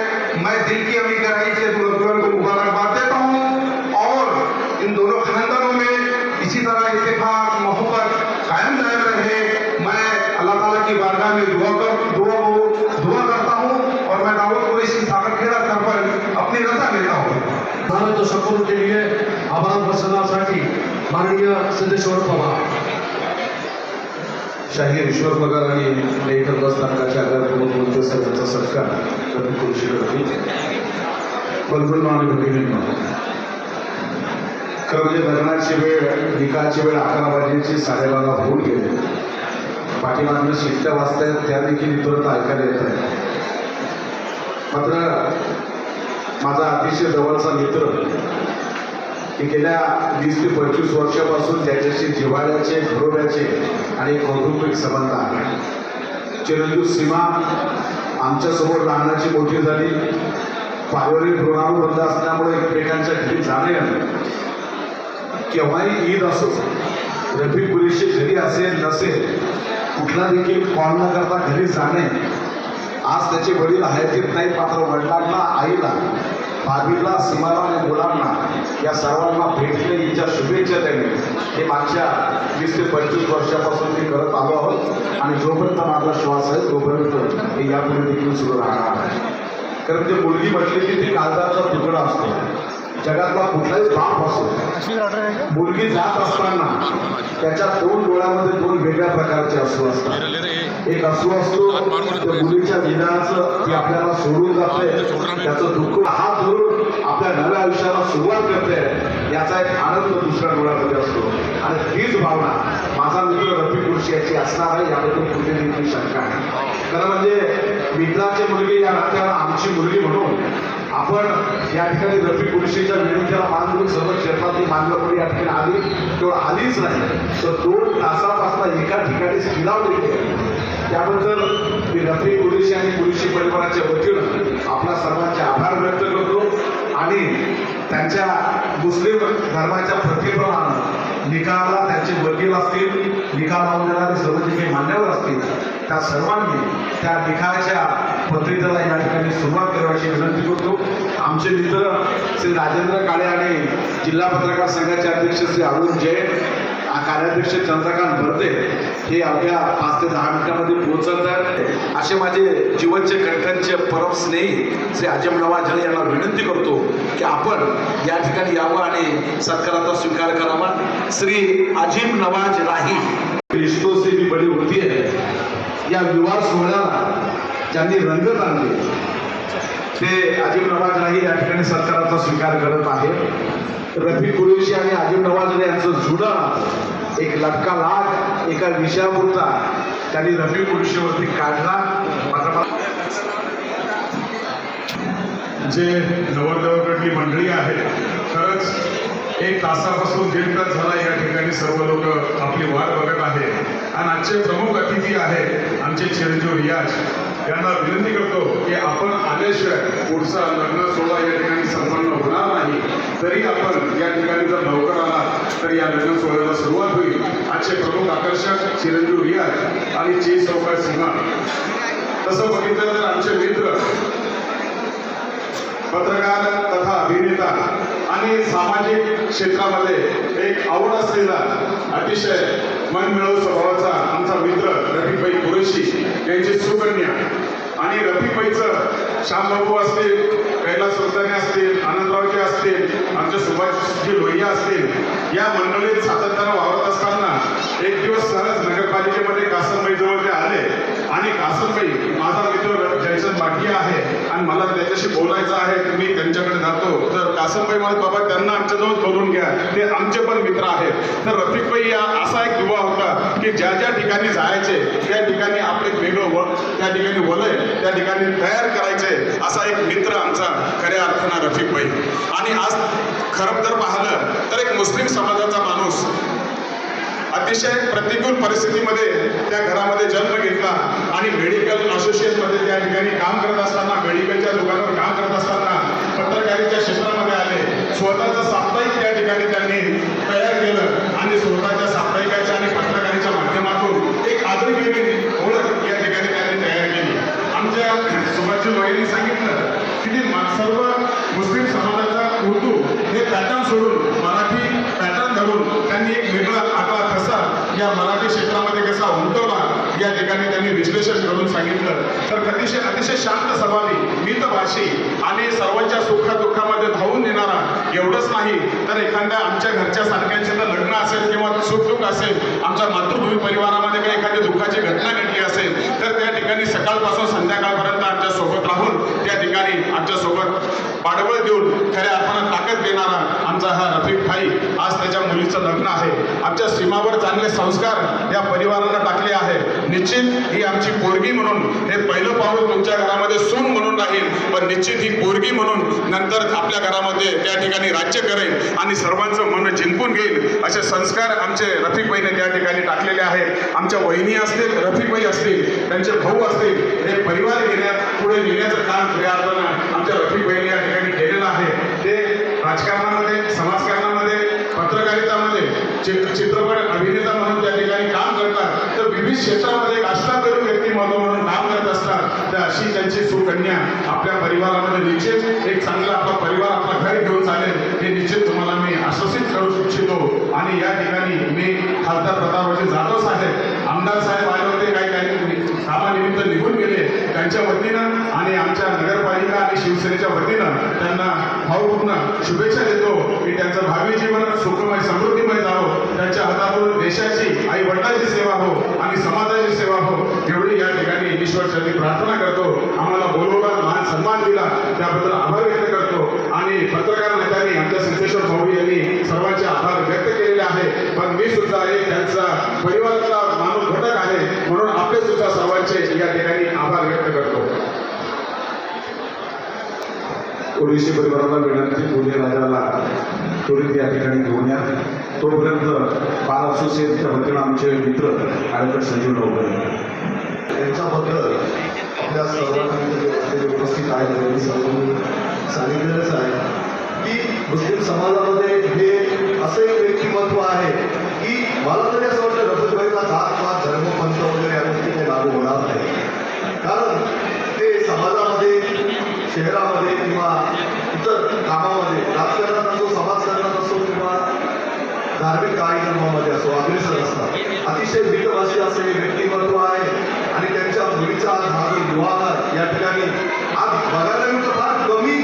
E: मैं दिल की अमी गहराई से दूल्हा दुल्हन को मुबारकबाद देता हूँ और इन दोनों खानदानों में इसी तरह इत्तेफाक मोहब्बत कायम दायम रहे. मैं अल्लाह ताला की बारगाह में दुआ करता हूँ और मैं दावत कुरैशी सागरखेड़ा स्तर पर अपनी रजा लेता हूँ.
A: भारत सपोर्ट के लिए आभार दर्शनासाठी माननीय सिद्धेश्वर पवार.
B: शाहीर ईश्वर पगार आणि लेखक बसस्थानकाच्या आगार प्रमुख मंत्री साहेबांचा सत्कार रफी कुरैशीकडे बलबुल आणि भगिनींनो. खरं म्हणजे लग्नाची वेळ निकालची वेळ 11 वाजण्याची 12:30 होऊन गेले. पाठीमागनं शिट्ट्या वाजतायत त्या देखील इतरत ऐकायला येत आहे. मात्र माझा अतिशय जवळचा मित्र की गेल्या 20 ते 25 वर्षापासून त्याच्याशी जिव्हाळ्याचे घरोब्याचे आणि कौटुंबिक संबंध आहेत. चिरंजीव सीमा आमच्यासमोर लहानाची मोठी झाली. पारिवारिक ऋणानुबंध असल्यामुळे एकमेकांच्या घरी जाणे केव्हाही ईद असो रफी कुरैशी घरी असेल नसेल कुठला देखील कॉल न करता घरी जाणे. आज त्याचे वडील हयातीत नाही मात्र वडिलांना आईला भाभीला सीमाला आणि मुलांना या सर्वांना भेटणे हिच्या शुभेच्छा देणे हे मागच्या 20 ते 25 वर्षापासून मी करत आलो आहोत आणि जोपर्यंत माझा श्वास आहे तोपर्यंत हे यापुढे देखील सुरू राहणार आहे. कारण ते मुलगी म्हटली की ती कागदाचा तुकडा असतो. जगातला कुठलाही बाप असो मुलगी जात असताना त्याच्या 2 डोळ्यामध्ये 2 वेगळ्या प्रकारचे अश्रू असतात. एक अश्रू असतो त्या मुलीच्या विधानाचं ती आपल्याला सोडून जाते त्याचं दुःख हात धरून आपल्या नव्या आयुष्याला सुरुवात करते याचा एक आनंद दुसऱ्या डोळ्यामध्ये असतो. आणि हीच भावना माझा मित्र रफी कुरैशी याची असणार आहे याबद्दल कुठे देखील शंका आहे. खरं म्हणजे मित्राची मुलगी या नात्याला आमची मुलगी म्हणून आपण या ठिकाणी रफी कुरैशीच्या विनंतीला मान देऊन सर्व क्षेत्रातली मान्यवर या ठिकाणी आली. केवळ आलीच नाही तर 2 तासापासून एका ठिकाणी स्थिरावली. त्याबद्दल मी रफी कुरैशी आणि कुरैशी परिवाराच्या वतीनं आपल्या सर्वांचे आभार व्यक्त करतो आणि त्यांच्या मुस्लिम धर्माच्या प्रतीप्रमाणे निकाला त्यांचे वकील असतील निकाल लावून देणारे सर्व जे काही मान्यवर असतील त्या सर्वांनी त्या निकालाच्या पत्रिकेला या ठिकाणी सुरुवात करायची विनंती करतो. आमचे मित्र श्री राजेंद्र काळे आणि जिल्हा पत्रकार संघाचे अध्यक्ष श्री अरुण जैन
F: कार्याध्यक्ष चंद्रकांत भरते हे अवघ्या 5 ते 10 मिनिटांमध्ये पोहोचतात. असे माझे जीवनचे कंठनचे परम स्नेही श्री आजम नवाज झाले यांना विनंती करतो की आपण या ठिकाणी यावं आणि सत्काराचा स्वीकार करावा. श्री आजिम नवाज राही रिश्तों से भी बड़ी होती है. या विवाह सोहळ्याला ज्यांनी रंगत आणली ते आजिम नवाज राही या ठिकाणी सत्काराचा स्वीकार करत आहेत. रफी कुरेशी आणि आजिम नवाज यांचं जुनं एक लटका लाग एका विषयापुरता त्यांनी रफी कुरेशीवरती काढला. मात्र
E: जे नवरदेवाकडली मंडळी आहे, खरंच 1 तासापासून 1.5 तास झाला या ठिकाणी सर्व लोक आपली वाट बघत आहेत. आणि आजचे प्रमुख अतिथी आहेत आमचे चिरंजीव रियाज यांना विनंती करतो की आपण आल्याशिवाय पुढचा लग्न सोहळा या ठिकाणी संपन्न होणार नाही. तरी आपण या ठिकाणी जर लवकर आला तर या लग्न सोहळ्याला सुरुवात होईल. आजचे प्रमुख आकर्षक चिरंजीव रियाज आणि ची चौका सीमा. तसं बघितलं तर आमचे मित्र पत्रकार तथा अभिनेता आणि सामाजिक क्षेत्रामध्ये एक आवड असलेला अतिशय मनमिळावू स्वभावाचा आमचा मित्र रफीभाई कुरेशी यांची सुकन्या आणि रफीभाईचं श्यामबाबू असतील, कैलास सुलताने असतील, आनंदरावजी असतील, आमचे सुभाषजी लोहिया असतील, या मंडळीत सातत्यानं वावरत असताना एक दिवस सहज नगरपालिकेमध्ये कासमबाई जवळ ते आले आणि कासमबाई माझा मित्र जयचंद बाकी आहे आणि मला त्याच्याशी बोलायचं आहे, मी त्यांच्याकडे जातो. तर कासमबाई म्हणत बाबा त्यांना आमच्याजवळ बोलून घ्या, ते आमचे पण मित्र आहेत. तर रफीकबाई या असा एक दुवा होता की ज्या ज्या ठिकाणी जायचे त्या ठिकाणी आपले वेगळं त्या ठिकाणी वलय त्या ठिकाणी तयार करायचे असा एक मित्र आमचा खऱ्या अर्थानं रफीकबाई. आणि आज खरं तर पाहिलं तर एक मुस्लिम समाजाचा माणूस अतिशय प्रतिकूल परिस्थितीमध्ये त्या घरामध्ये जन्म घेतला आणि मेडिकल असोसिएशनमध्ये त्या ठिकाणी काम करत असताना, मेडिकलच्या दुकानावर काम करत असताना पत्रकारितेच्या क्षेत्रामध्ये आले. स्वतःचं साप्ताहिक त्या ठिकाणी त्यांनी तयार केलं आणि स्वतःच्या साप्ताहिकाच्या आणि पत्रकारितेच्या माध्यमातून एक आदरगिरी ओळख या ठिकाणी त्यांनी तयार केली. आमच्या सुभाषजी लोहियांनी सांगितलं की ते सर्व मुस्लिम समाजाचा उर्दू हे पॅटर्न सोडून मराठी पॅटर्न धरून त्यांनी एक वेगळा आगळा कसा या मराठी क्षेत्रामध्ये कसा उमटवला या ठिकाणी त्यांनी विश्लेषण करून सांगितलं. तर अतिशय शांत स्वभावी, मितभाषी आणि सर्वांच्या सुखदुःखामध्ये धावून येणारा. एवढंच नाही तर एखाद्या आमच्या घरच्या सारख्यांचे तर लग्न असेल किंवा सुखदुःख असेल, आमच्या मातृभूमी परिवारामध्ये काही एखादी दुःखाची घटना घडली असेल तर त्या ठिकाणी सकाळपासून संध्याकाळपर्यंत आमच्या सोबत राहून त्या ठिकाणी आमच्या सोबत पाठबळ देऊन खऱ्या अर्थानं ताकद देणारा आमचा हा रफीक भाई. आज त्याच्या मुलीचं लग्न आहे. आमच्या सीमावर चांगले संस्कार या परिवाराला टाकले आहे. निश्चित ही आमची पोरगी म्हणून हे पहिलं पाऊल तुमच्या घरामध्ये सून म्हणून राहील, पण निश्चित ही पोरगी म्हणून नंतर आपल्या घरामध्ये त्या ठिकाणी राज्य करेल आणि सर्वांचं मन जिंकून घेईल असे संस्कार आमचे रफीकबाईने त्या ठिकाणी टाकलेले आहेत. आमच्या वहिनी असतील, रफीकबाई असतील, त्यांचे भाऊ असतील, हे परिवार पुढे नेण्याचं काम खऱ्या अर्थानं आमच्या रफीकबाईने या ठिकाणी केलेलं आहे. ते राजकारणामध्ये, समाजकारणामध्ये, पत्रकारितामध्ये, चित्रपट अभिनेता म्हणून त्या ठिकाणी काम करतात. तर विविध क्षेत्रामध्ये एक अष्टादरी व्यक्तिमत्व म्हणून काम करत असतात. तर अशी त्यांची सुकन्या आपल्या परिवारामध्ये निश्चित एक चांगला आपला परिवार, आपला घर घेऊन चालेल हे निश्चित तुम्हाला मी आश्वासित करू इच्छितो. आणि या ठिकाणी मी खासदार प्रतापरावजी जाधव साहेब, आमदार साहेब आले होते, काही कामानिमित्त निघून गेले, त्यांच्या वतीनं आणि आमच्या नगरपालिका आणि शिवसेनेच्या वतीनं त्यांना भावपूर्ण शुभेच्छा देतो की त्यांचं भावी जीवन सुखमय समृद्धीमय जावं, त्यांच्या हातातून देशाची, आई वडिलांची सेवा हो आणि समाजाची सेवा हो एवढी या ठिकाणी ईश्वरचरणी प्रार्थना करतो. आम्हाला बोलवला, मान सन्मान दिला त्याबद्दल आभार व्यक्त करतो. आणि पत्रकार नेत्यांनी आमच्या सिद्धेश्वर भाऊ यांनी सर्वांचे आभार व्यक्त केलेले आहे. पण मी सुद्धा एक त्यांचा परिवाराचा माणूस घटक आहे म्हणून आपले सुद्धा सर्वांचे या ठिकाणी आभार व्यक्त करतो.
F: कुरेशी परिवाराला विनंती, पुणे राजाला त्वरित या ठिकाणी घेऊन या. तोपर्यंत बार असोसिएशनच्या वतीनं आमचे मित्र ॲडव्होकेट संजीव नवकर
B: यांच्याबद्दल आपल्या सर्वांनी उपस्थित आहेत त्यांनी सर्वांनी सांगितलेलंच आहे की मुस्लिम समाजामध्ये हे असं एक व्यक्तिमत्व आहे की मला तरी असं वाटतं रफीकबाईचा जात धर्मपंथ वगैरे या गोष्टी काही लागू होणार नाही. कारण ते समाजामध्ये, शहरामध्ये किंवा इतर कामामध्ये, राजकारणात असो, समाजकारणात असो किंवा धार्मिक कार्यक्रमामध्ये असो असतो अग्रेसर असतात. अतिशय मितभाषी असे व्यक्तिमत्व आहे आणि त्यांच्या मुलीचा हा जो विवाह या ठिकाणी आज बघायला मिळतं. फार कमी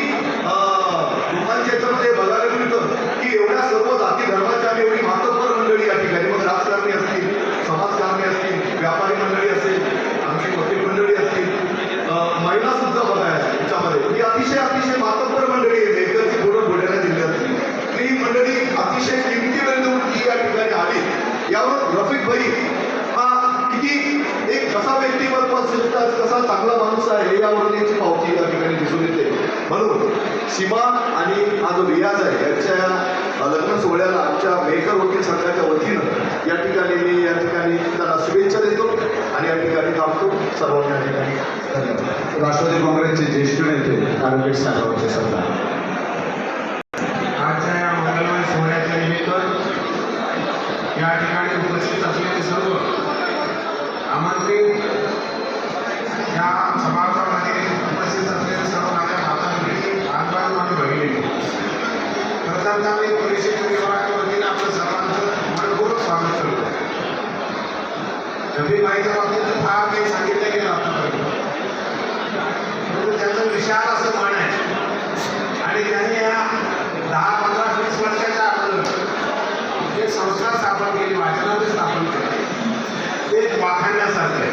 B: लोकांच्या याच्यामध्ये बघायला मिळतं की एवढ्या सर्व जाती धर्माच्या आणि एवढी मातब्बर मंडळी या ठिकाणी, मग राजकारणी असतील, समाजकारणी असतील, व्यापारी मंडळी असेल, आमची वकील मंडळी असतील, महिला सुद्धा बघायला याच्यामध्ये ही अतिशय मातब्बर मंडळी आहे. मेकरची पूर्ण बुलढाणा जिल्ह्यातली ही मंडळी अतिशय किमती वेळेवरती या ठिकाणी आली. यावर रफिक भाई हा किती एक कसा व्यक्तिमत्व असेल, कसा चांगला माणूस आहे यावरून याची पावती या ठिकाणी दिसून येते. म्हणून सीमा आणि हा जो रियाज आहे याच्या लग्न सोहळ्याला आमच्या मेकर वकील संघाच्या वतीनं या ठिकाणी त्यांना शुभेच्छा देतो आणि या ठिकाणी थांबतो. सर्वांनी या ठिकाणी धन्यवाद.
E: राष्ट्रवादी काँग्रेसचे ज्येष्ठ नेते ॲडव्होकेट साहेबांचे सरकार
G: आजच्या या मंगलमय सोहळ्याच्या निमित्त या ठिकाणी उपस्थित असलेले सर्व आमंत्रित या समारंभामध्ये उपस्थित असलेले सर्व माझ्या मातांनी आजबाजू आणि भगिनी, प्रथमतः मी पोलीस परिवाराच्या वतीने आपलं सर्वांचं मनपूर्वक स्वागत करतो. रफिक भाईच्या बाबतीत फार काही सांगितलं गेलं आतापर्यंत, परंतु त्याचं विशाल असं मन आहे आणि त्याने या 10-15-20 वर्षाच्या अगोदर जे संस्था स्थापन केली, वाचनालय स्थापन केलं, ते वाखाणण्यासारखं आहे.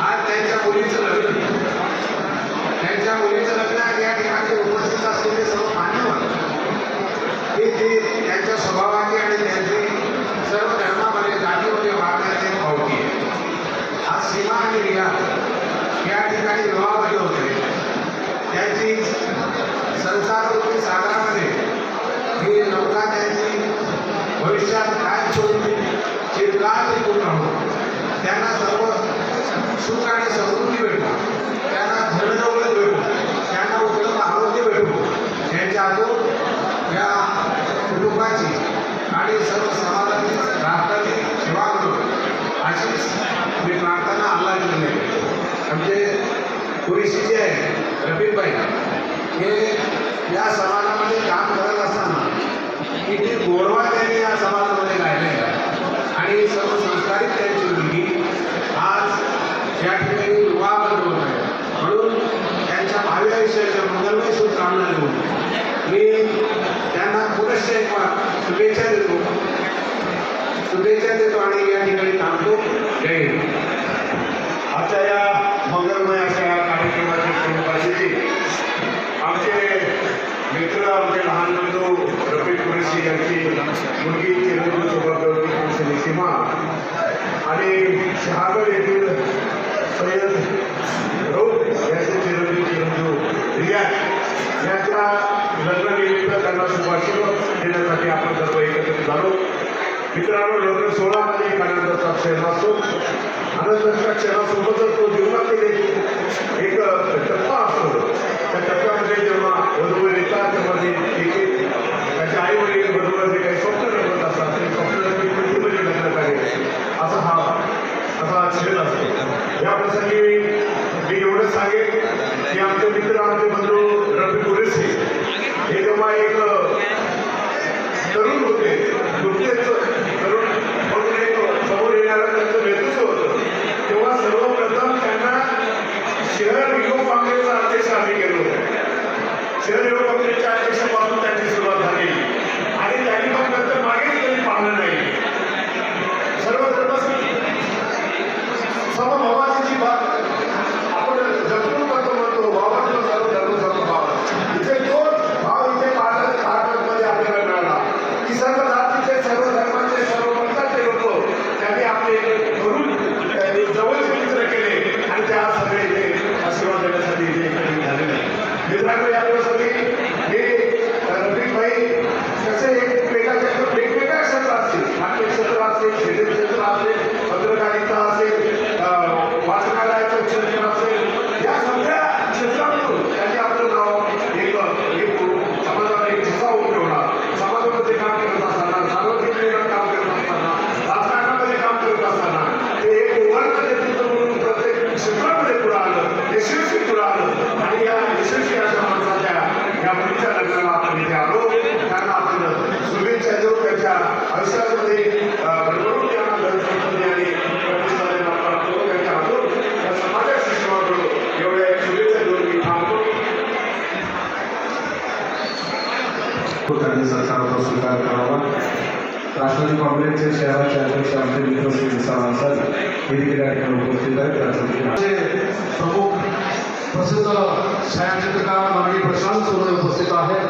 G: आज त्यांच्या मुलीचं लग्न या ठिकाणी उपस्थित असलेले सर्व मान्यवर हे ते त्यांच्या स्वभावाचे आणि त्यांचे सर्व धर्मामध्ये जातीमध्ये वागण्याचे पावती आहे. आज सीमा आणि रिया या ठिकाणी विवाहामध्ये होते. त्यांची संसारवृत्ती सागरामध्ये ही नौका त्यांची भविष्यात काय सोडली चिरकाळ ते पूर्ण हो. त्यांना सर्व सुख आणि समृद्धी भेटो, त्यांना धनदौलत भेटो, त्यांना उत्तम आरोग्य भेटो, त्यांच्या हातून या कुटुंबाची आणि सर्व समाजाची राष्ट्राची सेवा करो अशीच मी प्रार्थना अल्लाह केली आहे. आमचे पुरुषी जे आहे रफिक भाई हे या समाजामध्ये काम करत असताना किती गोडवा त्यांनी या समाजामध्ये गायलेला आहे आणि सर्व संस्कारित त्यांची मुलगी आज या ठिकाणी विवाहबद्ध होत आहे. म्हणून त्यांच्या भावी आयुष्याच्या मंगलमय शुभकामना देऊन मी त्यांना पुनश्च एक शुभेच्छा देतो आणि या ठिकाणी थांबतो. जय हिंद.
E: आजच्या या मंगलमय अशा कार्यक्रमाची प्रमुखाची आमचे मित्र, आमचे लहान बंधू रफिक कुरेशी यांची मुलगी चिरंजीव सौभाग्यवती सीमा आणि शहागड येथील सय्यद रऊफ यांचे चिरंजीव रियाज यांच्या लग्नानिमित्त त्यांना शुभाशीर्वाद देण्यासाठी आपण सर्व एकत्रित झालो. मित्रांनो, लग्न सोहळ्यामध्ये एक आनंदाचा क्षण असतो. आनंदाच्या क्षणासोबतच तो जीवनातील एक टप्पा असतो. त्या टप्प्यामध्ये जेव्हा वधूवर येतात तेव्हा ते त्याच्या आई वडील बरोबर जे काही स्वप्न रंगत असतात ते स्वप्नाची कृतीमध्ये लग्न करायचे असा क्षण असतो. या प्रसंगी मी एवढंच सांगेन की आमचे मित्र, आमचे बंधू रफिक कुरेशी हे जेव्हा एक तरुण होते, नुकतेच तरुण म्हणून एक समोर येणारं त्यांचं नेतृत्व होतं, तेव्हा सर्वप्रथम त्यांना शहर युवक काँग्रेसचा अध्यक्ष आम्ही केलं होतं. शहर युवक काँग्रेसच्या अध्यक्षापासून त्यांची सुरुवात झाली आणि त्यांनी मग नंतर मागेच कधी पाहिलं नाही. सर्व समभावाची जी बात आपण जपून करतो म्हणतो, भावातलं सर्व धर्म समभाव, इथे तोच भाव इथे महाराष्ट्रामध्ये आपल्याला मिळाला की सर्व जातीचे, सर्व धर्माचे, सर्व पंथाचे लोक त्यांनी आपले करून जवळचे मित्र केले आणि त्या सगळे इथे आशीर्वाद देण्यासाठी इथे झालेले. मित्रांनो, या प्रसंगी मी राज्य सरकारचा स्वीकार करावा. राष्ट्रवादी काँग्रेसचे शहराचे अध्यक्ष आमचे मित्र श्री विशाल अन्सारी हे देखील या ठिकाणी उपस्थित आहेत. त्यासाठी
A: प्रमुख प्रसिद्ध छायाचित्रकार माननीय प्रशांत सोनवणे उपस्थित आहेत.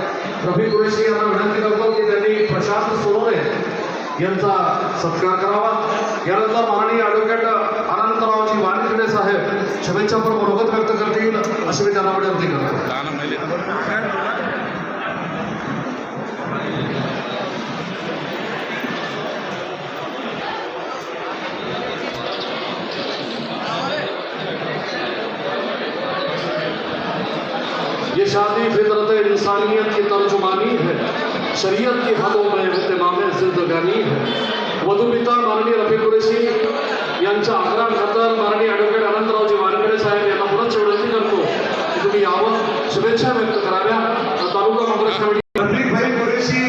A: रफी कुरेशी यांना विनंती करतो की त्यांनी प्रशांत सोनवणे यांचा सत्कार करावा. यानंतर माननीय ॲडव्होकेट अनंतरावजी वानखेडे साहेब शुभेच्छापर मनोगत व्यक्त करतील अशी मी त्यांना विनंती करतो. ये शादी फितरत इंसानियत की तर्जुमानी है, शरीयत की हदों में इत्माम जिंदगानी है. वधूपिता माननीय रफी कुरेशी यांच्या आग्रहाखातर माननीय ॲडव्होकेट अनंतरावजी वानखेडे साहेब यांना पुनश्च विनंती करतो की तुम्ही यावं, शुभेच्छा व्यक्त कराव्या. तालुका काँग्रेस कमिटी
B: रफिकभाई कुरेशी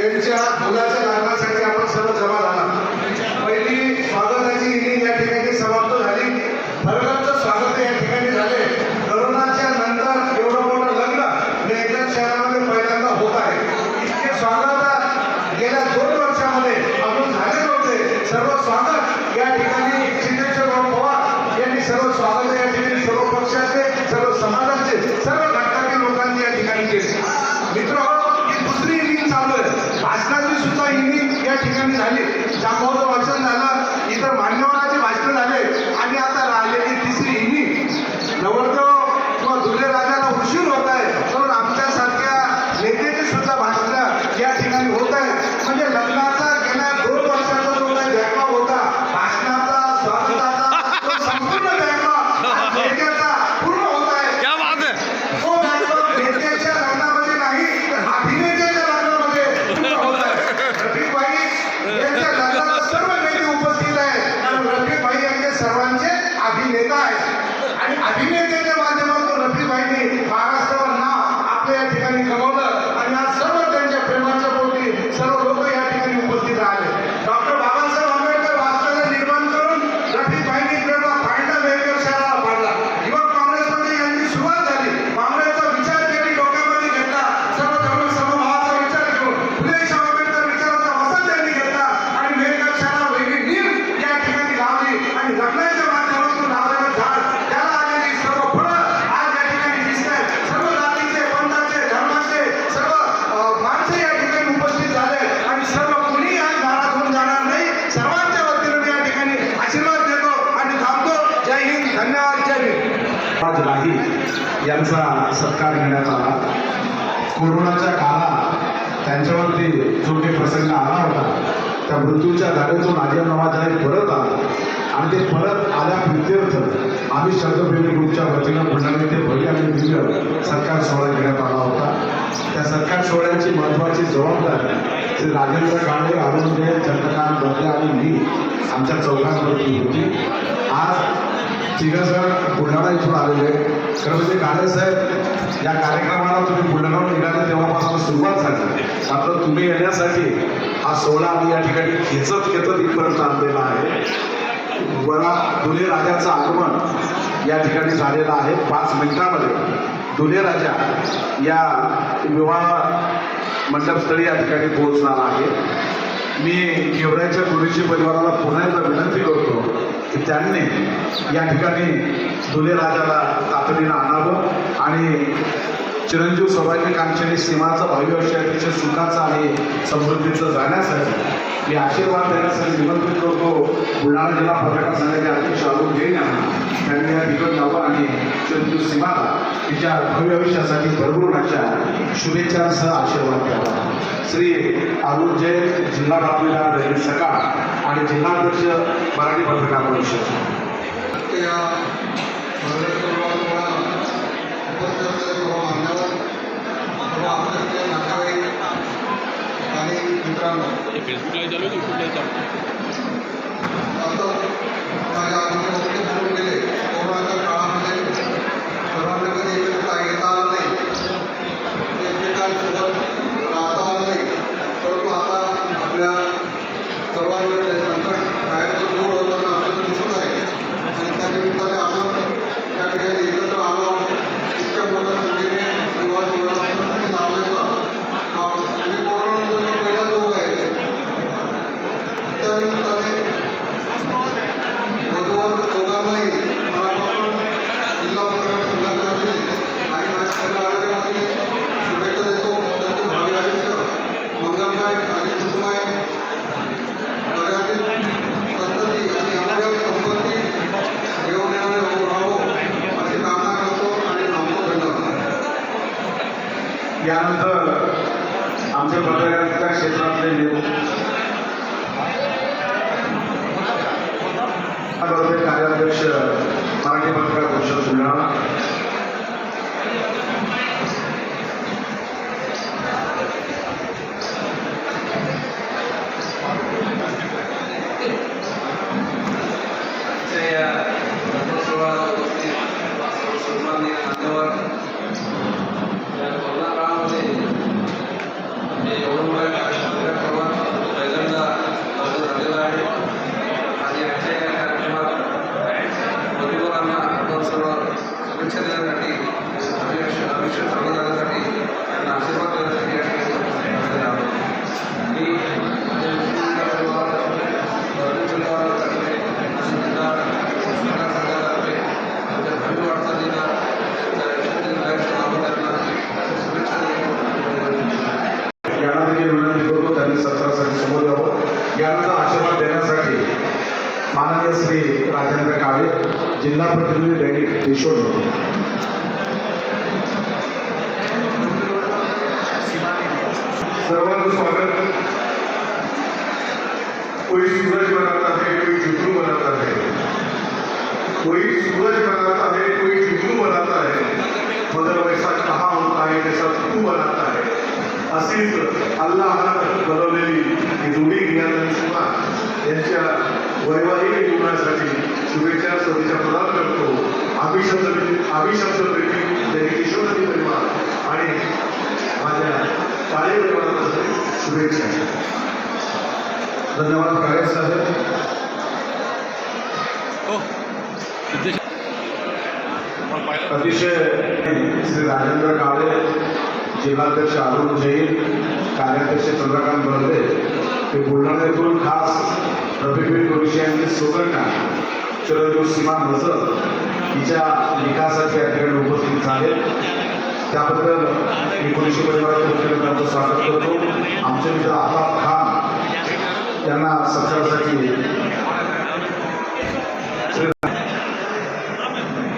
B: यांच्या मुलाच्या लग्नासाठी आपण सर्व जमा झाला. पहिली स्वागताची इनिंग या ठिकाणी समाप्त झाली. फलकांचं स्वागत या ठिकाणी झाले. करोनाच्या नंतर एवढं मोठं लग्न मेघनाथ शहरामध्ये पहिल्यांदा होत आहे. इतके स्वागत गेल्या 2 वर्षामध्ये अजून झाले नव्हते. सर्व स्वागत या ठिकाणी सिद्धेश्वर पवार यांनी सर्व स्वागत या ठिकाणी सर्व पक्षाचे, सर्व समाजाचे, सर्व घटकातील लोकांनी या ठिकाणी केले. मित्र ही दुसरी इनिंग चालू आहे. भाषणाची सुद्धा इनिंग या ठिकाणी झाली. जांभवलं वाचन झालं, इतर मान्यवरांचे भाषण झाले आणि आता राहिलेली तिसरी इनिंग नवरदेव किंवा दुर्ले राजाला उशीर होत आहे म्हणून आमच्यासारख्या नेत्याची सुद्धा भाषण या ठिकाणी होत आहे. म्हणजे लग्नाचा गेल्या 2 वर्षाचा जो काही बॅकलॉग होता, भाषणाचा, स्वागताचा, तो संपूर्ण बॅकलॉग नेत्याचा पूर्ण होत आहे. तो बॅकलॉग नेत्याच्या लग्नामध्ये नाही तर अभिनेत्याच्या लग्नामध्ये पूर्ण होत आहे. रफिकभाई यांच्या लग्नाला सर्व नेते उपस्थित आहेत कारण रफिकभाई यांचे सर्वांचे अभिनेता आहेत आणि अभिनेत्याच्या माध्यमातून रफिकभाईंनी महाराष्ट्रावर नाव आपल्या या ठिकाणी कमवलं आणि आज सर्व त्यांच्या प्रेमाच्या पोटी सर्व लोक या ठिकाणी उपस्थित राहिले. डॉक्टर बाबासाहेब आंबेडकर वास्तव्य निर्माण करून रफिकभाईंनी प्रेरणा फायदा मेहकर शहराला पाडला. युवक काँग्रेसमध्ये यांची सुरुवात झाली. काँग्रेसचा विचार त्यांनी डोक्यामध्ये घेतला. सर्व धर्म समभावाचा विचार घेऊन फुले शाहू आंबेडकर विचाराचा वसा त्यांनी घेतला आणि मेहकर शहराला वेगळी नीम या ठिकाणी लावली आणि लग्नाच्या माध्यमातून लावलेलं झाड त्याला आलेली सर्व फळं आज या ठिकाणी दिसत आहेत. सर्व जातीचे, पंथाचे, धर्माचे सर्व माणसं या ठिकाणी उपस्थित झाले आणि सर्व कुणी आज नाराज होऊन जाणार नाही. सर्वांच्या वतीने मी या ठिकाणी आशीर्वाद देतो आणि थांबतो. जय हिंद, धन्यवाद, जय भीम.
E: आज राही यांचा सत्कार घेण्यात आला. कोरोनाच्या काळात त्यांच्यावरती जो काही प्रसंग आला होता त्या मृत्यूच्या धारेतून आजम नवाजाने परत आला आणि ते परत आल्या प्रित्यर्थ आम्ही शब्दप्रेमी ग्रुपच्या वतीनं बुलढाणा येथे भव्य आणि दिव्य सत्कार सोहळा घेण्यात आला होता. त्या सत्कार सोहळ्याची महत्त्वाची जबाबदारी श्री राजेंद्र काळे, अरुण जैन, चंद्रकांत बदले आणि मी आमच्या चौघांवरती होती. आज तिघंजण बुलढाणा इथून आलेले. खरं म्हणजे काळे साहेब या कार्यक्रमाला तुम्ही बुलढाण्यावर निघाले तेव्हापासून सुरुवात झाली. मात्र तुम्ही येण्यासाठी हा सोहळा आम्ही या ठिकाणी खेचत इथपर्यंत आणलेला आहे. वरा दुले राजाचं आगमन या ठिकाणी झालेलं आहे. 5 मिनिटामध्ये दुले राजा या विवाह मंडपस्थळी या ठिकाणी पोहोचणार आहे. मी गेवराईच्या कुरेशी परिवाराला पुन्हा एकदा विनंती करतो की त्यांनी या ठिकाणी दुले राजाला तातडीनं आणावं आणि चिरंजीव सौभाग्यकांक्षी सीमाचं भावी आयुष्य अतिशय सुखाचं आणि समृद्धीचं जाण्यासाठी मी आशीर्वाद देण्यासाठी निमंत्रित करतो. बुलढाणा जिल्हा पत्रकार संघाचे अध्यक्ष अरुण जैन यांना त्यांनी या ठिकाणी यावं आणि चिरंजीव सीमाला तिच्या भव्य आयुष्यासाठी भरभरून अशा शुभेच्छांसह आशीर्वाद द्यावा. श्री अरुण जैन, जिल्हा बातमीदार दैनिक सकाळ आणि जिल्हाध्यक्ष मराठी पत्रकार परिषद.
H: फेसबुकला चालू यूट्यूबला चालू
I: माझ्या वक्ते बोलून गेले. कोरोनाच्या काळामध्ये सर्वांना कधी एकत्र येता आलं नाही, एकमेकांसोबत राहता आलं नाही. परंतु आता आपल्या सर्वांकडे संकट बाहेरचं दूर होताना आपल्याला दिसत आहे आणि त्या निमित्ताने आपण त्या ठिकाणी एकत्र आलो आहोत. इतक्या मोठ्या संख्येने विवाह सोहळा लावण्याचा कोरोना
E: यानंतर आमचे पत्रकारिता क्षेत्रातले कार्याध्यक्ष मराठी पत्रकार परिषद बुलढाणा,
I: या रथोत्सवाला उपस्थित सन्माननीय मान्यवर, या कोरोना काळामध्ये हे एवढं मोठ्या कार्यक्रमात पहिल्यांदा हजर झालेला आहे आणि आजच्या या कार्यक्रमात वधूवरांना आपण सर्व शुभेच्छा देण्यासाठी आयुष्य चांगलं जाण्यासाठी त्यांना आशीर्वाद देण्यासाठी या ठिकाणी आलेलो आहोत. मी
E: यांना देखील विनंती करतो त्यांनी सत्रासाठी समोर यावं. यानंतर आशीर्वाद देण्यासाठी माननीय श्री राजेंद्र काळे, जिल्हा प्रतिनिधी दैनिक देशोड. सर्वांचं स्वागत. कोई सूरज बनाता है, कोई जुगनू बनाता है, कोई सूरज बनाता है, कोई जुगनू बनाता है, मगर वैसा कहा होता है जैसा तू बनाता है. अशीच अल्लाहनं बनवलेली ही जोडी गियान सुद्धा यांच्या वैवाहिक जीवनासाठी शुभेच्छा सदिच्छा प्रदान करतो. अभिशब्द प्रेमी दैनिक ईश्वरजी परिवार आणि माझ्या काळे परिवारातर्फे शुभेच्छा. धन्यवाद काळे साहेब. अतिशय श्री राजेंद्र काळे, जिल्हाध्यक्ष अरुण जैन, कार्याध्यक्ष चंद्रकांत बर्दे हे बुलढाणा येथून खास रफिकबीन कुरेशी यांची सुकन्या चिरंजीव सीमा नजर हिच्या विकासासाठी या ठिकाणी उपस्थित झाले. त्याबद्दल मी कुरेशी परिवाराच्या वतीने त्यांचं स्वागत करतो. आमचे मित्र आफाफ खान यांना सत्कारासाठी